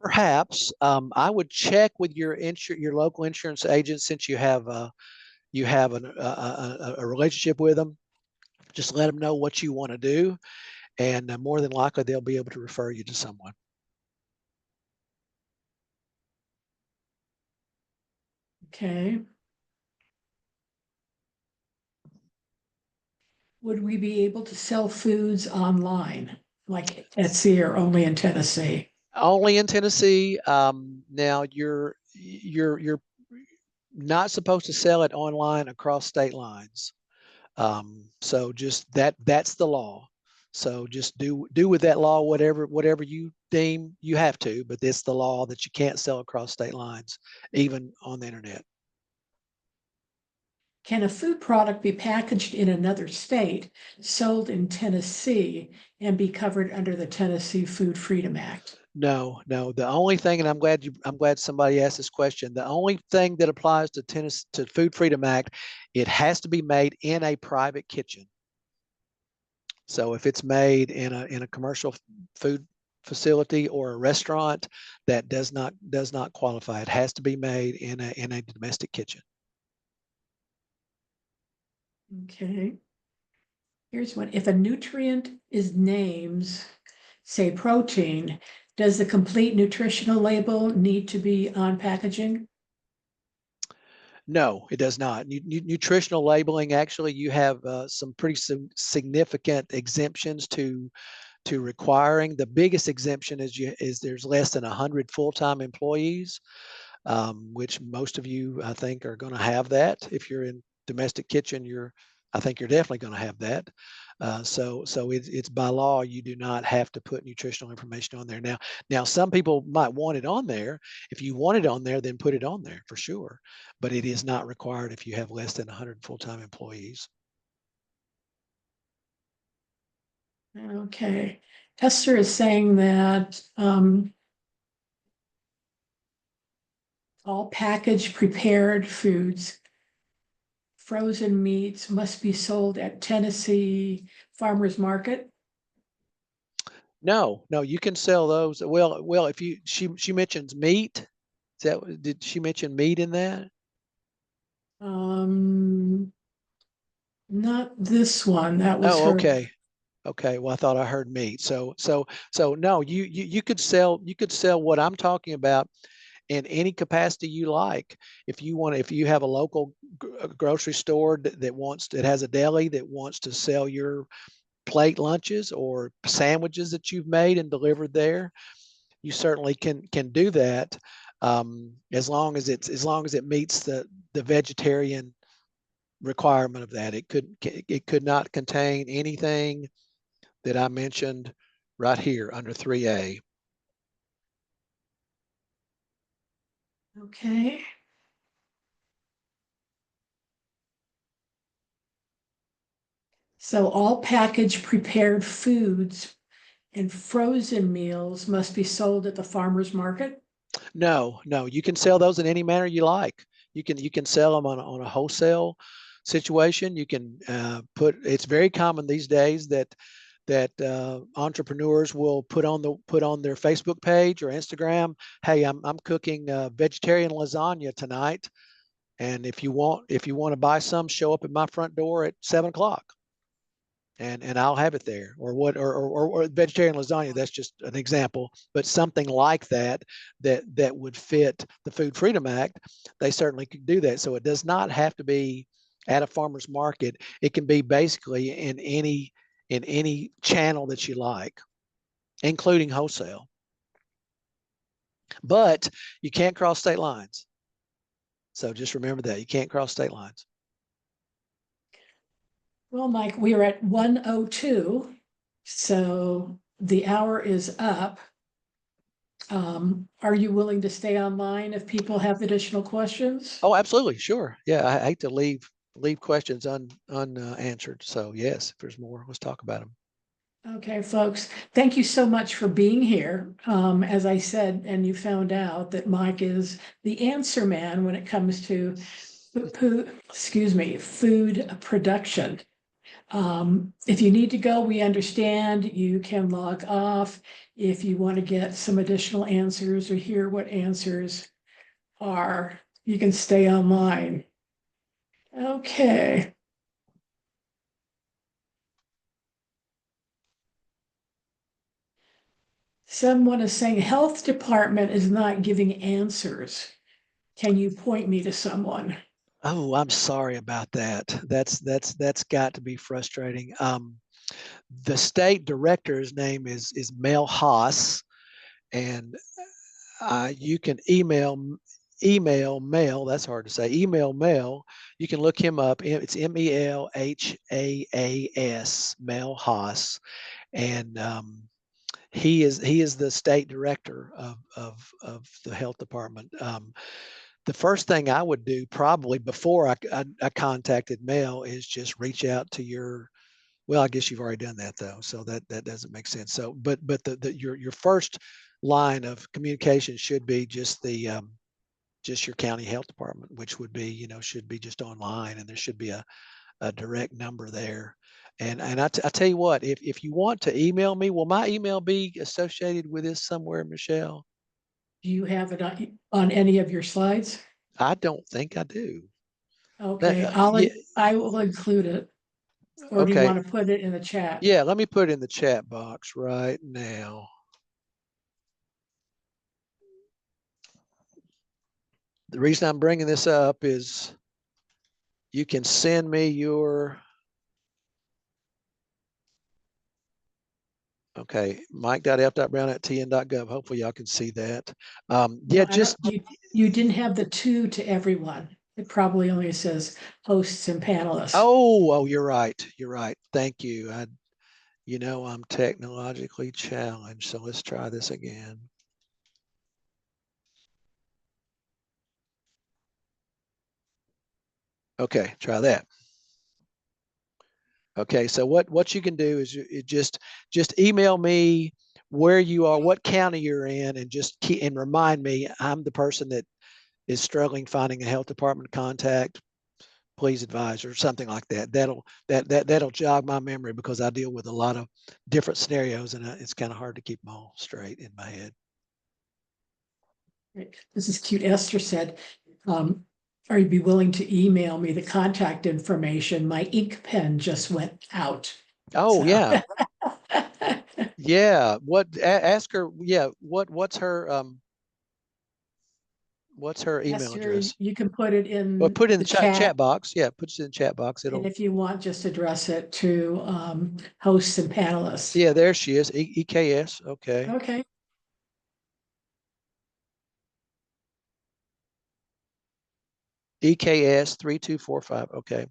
B: Perhaps I would check with your local insurance agent since you have a relationship with them. Just let them know what you want to do, and more than likely they'll be able to refer you to someone.
A: Okay. Would we be able to sell foods online, like Etsy, or only in Tennessee?
B: Only in Tennessee. Now you're not supposed to sell it online across state lines. So just that's the law. So just do with that law whatever you deem you have to, but it's the law that you can't sell across state lines, even on the internet.
A: Can a food product be packaged in another state, sold in Tennessee, and be covered under the Tennessee Food Freedom Act?
B: No. The only thing, and I'm glad somebody asked this question. The only thing that applies to Food Freedom Act, it has to be made in a private kitchen. So if it's made in a commercial food facility or a restaurant, that does not qualify. It has to be made in a domestic kitchen.
A: Okay. Here's one. If a nutrient is named, say, protein, does the complete nutritional label need to be on packaging?
B: No, it does not. Nutritional labeling, actually, you have some pretty significant exemptions to requiring. The biggest exemption is there's less than 100 full-time employees, which most of you, I think, are going to have that. If you're in domestic kitchen, I think you're definitely going to have that. So it's by law, you do not have to put nutritional information on there. Now some people might want it on there. If you want it on there, then put it on there for sure. But it is not required if you have less than 100 full-time employees.
A: Okay. Esther is saying that all packaged prepared foods frozen meats must be sold at Tennessee Farmers Market.
B: No, you can sell those. Well, if she mentions meat. Did she mention meat in that?
A: Not this one. That was
B: Oh,
A: her.
B: okay. Okay. Well, I thought I heard meat. So no, you could sell what I'm talking about in any capacity you like. If you have a local grocery store that has a deli that wants to sell your plate lunches or sandwiches that you've made and delivered there, you certainly can do that, as long as it meets the vegetarian requirement of that. It could not contain anything that I mentioned right here under 3A.
A: Okay. So all packaged prepared foods and frozen meals must be sold at the farmer's market.
B: No, you can sell those in any manner you like. You can sell them on a wholesale situation. You can it's very common these days that entrepreneurs will put on their Facebook page or Instagram, hey, I'm cooking vegetarian lasagna tonight, and if you want to buy some, show up at my front door at 7 o'clock, and I'll have it there. Or vegetarian lasagna, that's just an example, but something like that would fit the Food Freedom Act. They certainly could do that. So it does not have to be at a farmer's market. It can be basically in any channel that you like, including wholesale. But you can't cross state lines. So just remember that you can't cross state lines.
A: Well, Mike, we are at 1:02, so the hour is up. Are you willing to stay online if people have additional questions?
B: Oh, absolutely. Sure. Yeah. I hate to leave questions unanswered. So yes, if there's more, let's talk about them.
A: Okay, folks, thank you so much for being here. As I said, and you found out that Mike is the answer man when it comes to food production. If you need to go, we understand. You can log off if you want to get some additional answers or hear what answers are. You can stay online. Okay. Someone is saying health department is not giving answers. Can you point me to someone?
B: Oh, I'm sorry about that. That's got to be frustrating. The state director's name is Mel Haas, and you can email Mel. That's hard to say. Email Mel. You can look him up. It's Melhaas, Mel Haas, and he is the state director of the health department. The first thing I would do probably before I contacted Mel is just reach out to well, I guess you've already done that though, so that doesn't make sense. So, but your first line of communication should be just just your county health department, which would be, should be just online, and there should be a direct number there. And I tell you what, if you want to email me, will my email be associated with this somewhere, Michelle?
A: Do you have it on any of your slides?
B: I don't think I do.
A: Okay,
B: Yeah,
A: I will include it. Or do you
B: okay.
A: want to put it in the chat?
B: Yeah, let me put it in the chat box right now. The reason I'm bringing this up is you can send me your, okay, mike.f.brown@tn.gov. Hopefully y'all can see that. Yeah,
A: No, you didn't have the to everyone. It probably only says hosts and panelists.
B: oh, you're right. You're right. Thank you. I'm technologically challenged, so let's try this again. Okay, try that. Okay, so what you can do is just email me where you are, what county you're in, and just remind me I'm the person that is struggling finding a health department contact. please advise, or something like that. That'll jog my memory, because I deal with a lot of different scenarios, and it's kind of hard to keep them all straight in my head.
A: This is cute. Esther said, are you be willing to email me the contact information? My ink pen just went out.
B: Oh,
A: So.
B: yeah. Yeah. Ask her, yeah, what's her email
A: Esther,
B: address?
A: you can put it in
B: Well, put it in
A: the
B: the
A: chat.
B: chat box. Yeah, put it in the chat box.
A: And if you want, just address it to hosts and panelists.
B: Yeah, there she is. EKS. Okay.
A: Okay.
B: EKS 3245. Okay.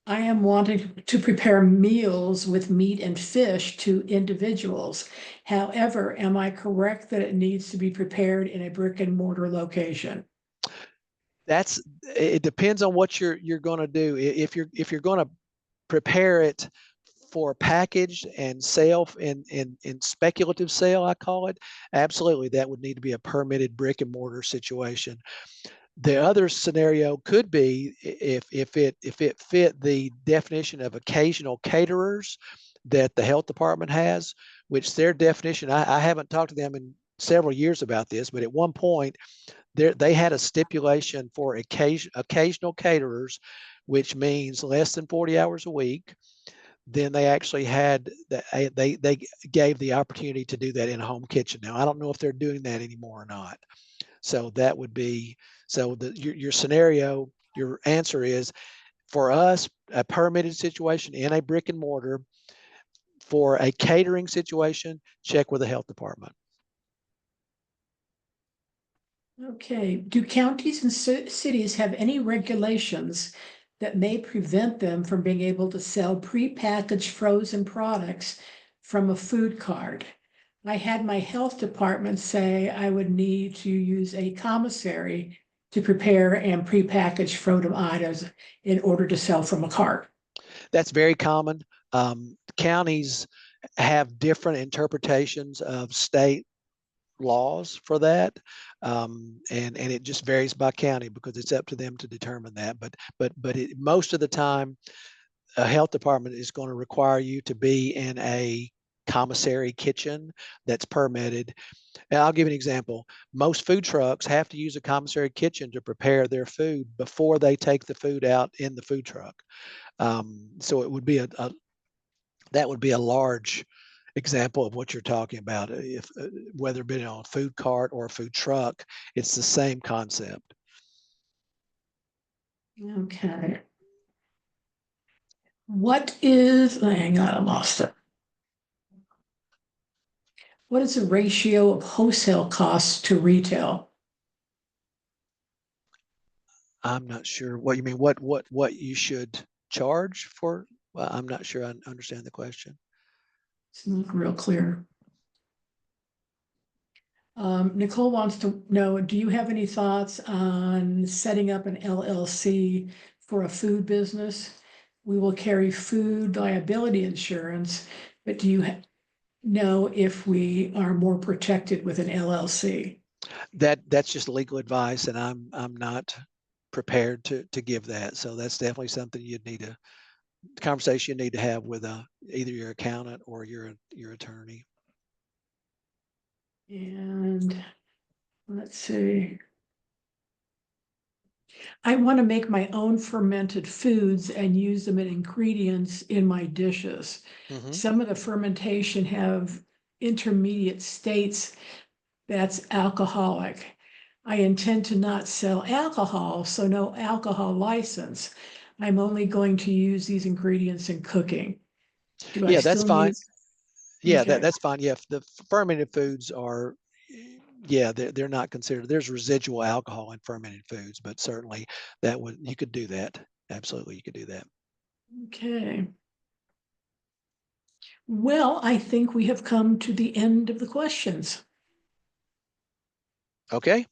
A: I am wanting to prepare meals with meat and fish to individuals. However, am I correct that it needs to be prepared in a brick and mortar location?
B: It depends on what you're going to do. If you're going to prepare it for package and sale in speculative sale, I call it, absolutely, that would need to be a permitted brick and mortar situation. The other scenario could be if it fit the definition of occasional caterers that the health department has, which their definition, I haven't talked to them in several years about this, but at one point they had a stipulation for occasional caterers, which means less than 40 hours a week. Then they actually had they gave the opportunity to do that in a home kitchen. Now, I don't know if they're doing that anymore or not. So that would be, so your scenario, your answer is, for us, a permitted situation in a brick and mortar. For a catering situation, check with the health department.
A: Okay. Do counties and cities have any regulations that may prevent them from being able to sell prepackaged frozen products from a food cart? I had my health department say I would need to use a commissary to prepare and prepackage frozen items in order to sell from a cart.
B: That's very common. Counties have different interpretations of state laws for that, and it just varies by county, because it's up to them to determine that. But most of the time, a health department is going to require you to be in a commissary kitchen that's permitted. And I'll give you an example. Most food trucks have to use a commissary kitchen to prepare their food before they take the food out in the food truck. So it would be that would be a large example of what you're talking about. If whether it be on a food cart or a food truck, it's the same concept.
A: Okay. What is, hang on, I lost it. What is the ratio of wholesale costs to retail?
B: I'm not sure what you mean. What you should charge for? Well, I'm not sure I understand the question.
A: It's not real clear. Nicole wants to know, do you have any thoughts on setting up an LLC for a food business? We will carry food liability insurance, but do you know if we are more protected with an LLC?
B: That's just legal advice, and I'm not prepared to give that. So that's definitely something you'd need to conversation you need to have with either your accountant or your attorney.
A: And let's see. I want to make my own fermented foods and use them as ingredients in my dishes.
B: Mm-hmm.
A: Some of the fermentation have intermediate states that's alcoholic. I intend to not sell alcohol, so no alcohol license. I'm only going to use these ingredients in cooking. Do I
B: Yeah, that's
A: still
B: fine.
A: need?
B: Yeah,
A: Okay.
B: that's fine. Yeah, the fermented foods are, yeah, they're not considered. There's residual alcohol in fermented foods, but certainly you could do that. Absolutely, you could do that.
A: Okay. Well, I think we have come to the end of the questions.
B: Okay.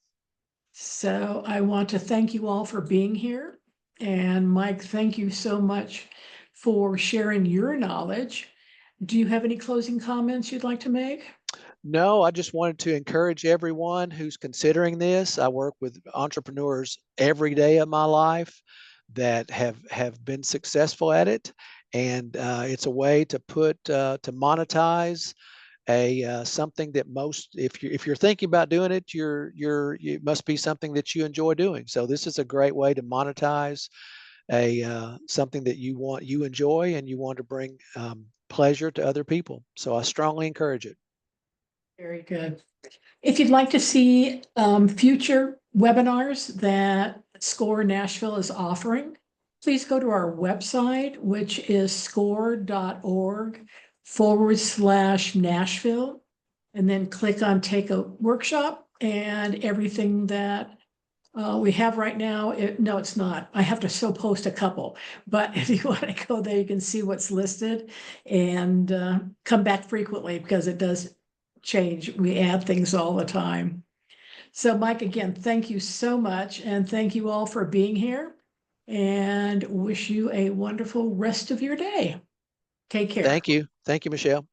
A: So I want to thank you all for being here. And Mike, thank you so much for sharing your knowledge. Do you have any closing comments you'd like to make?
B: No, I just wanted to encourage everyone who's considering this. I work with entrepreneurs every day of my life that have been successful at it, and it's a way to to monetize something that most, if you're thinking about doing it, it must be something that you enjoy doing. So this is a great way to monetize something that you enjoy, and you want to bring pleasure to other people. So I strongly encourage it.
A: Very good. If you'd like to see future webinars that SCORE Nashville is offering, please go to our website, which is score.org/Nashville, and then click on Take a Workshop, and everything that we have right now. No, it's not. I have to still post a couple, but if you want to go there, you can see what's listed, and come back frequently because it does change. We add things all the time. So Mike, again, thank you so much, and thank you all for being here, and wish you a wonderful rest of your day. Take care.
B: Thank you. Thank you, Michelle.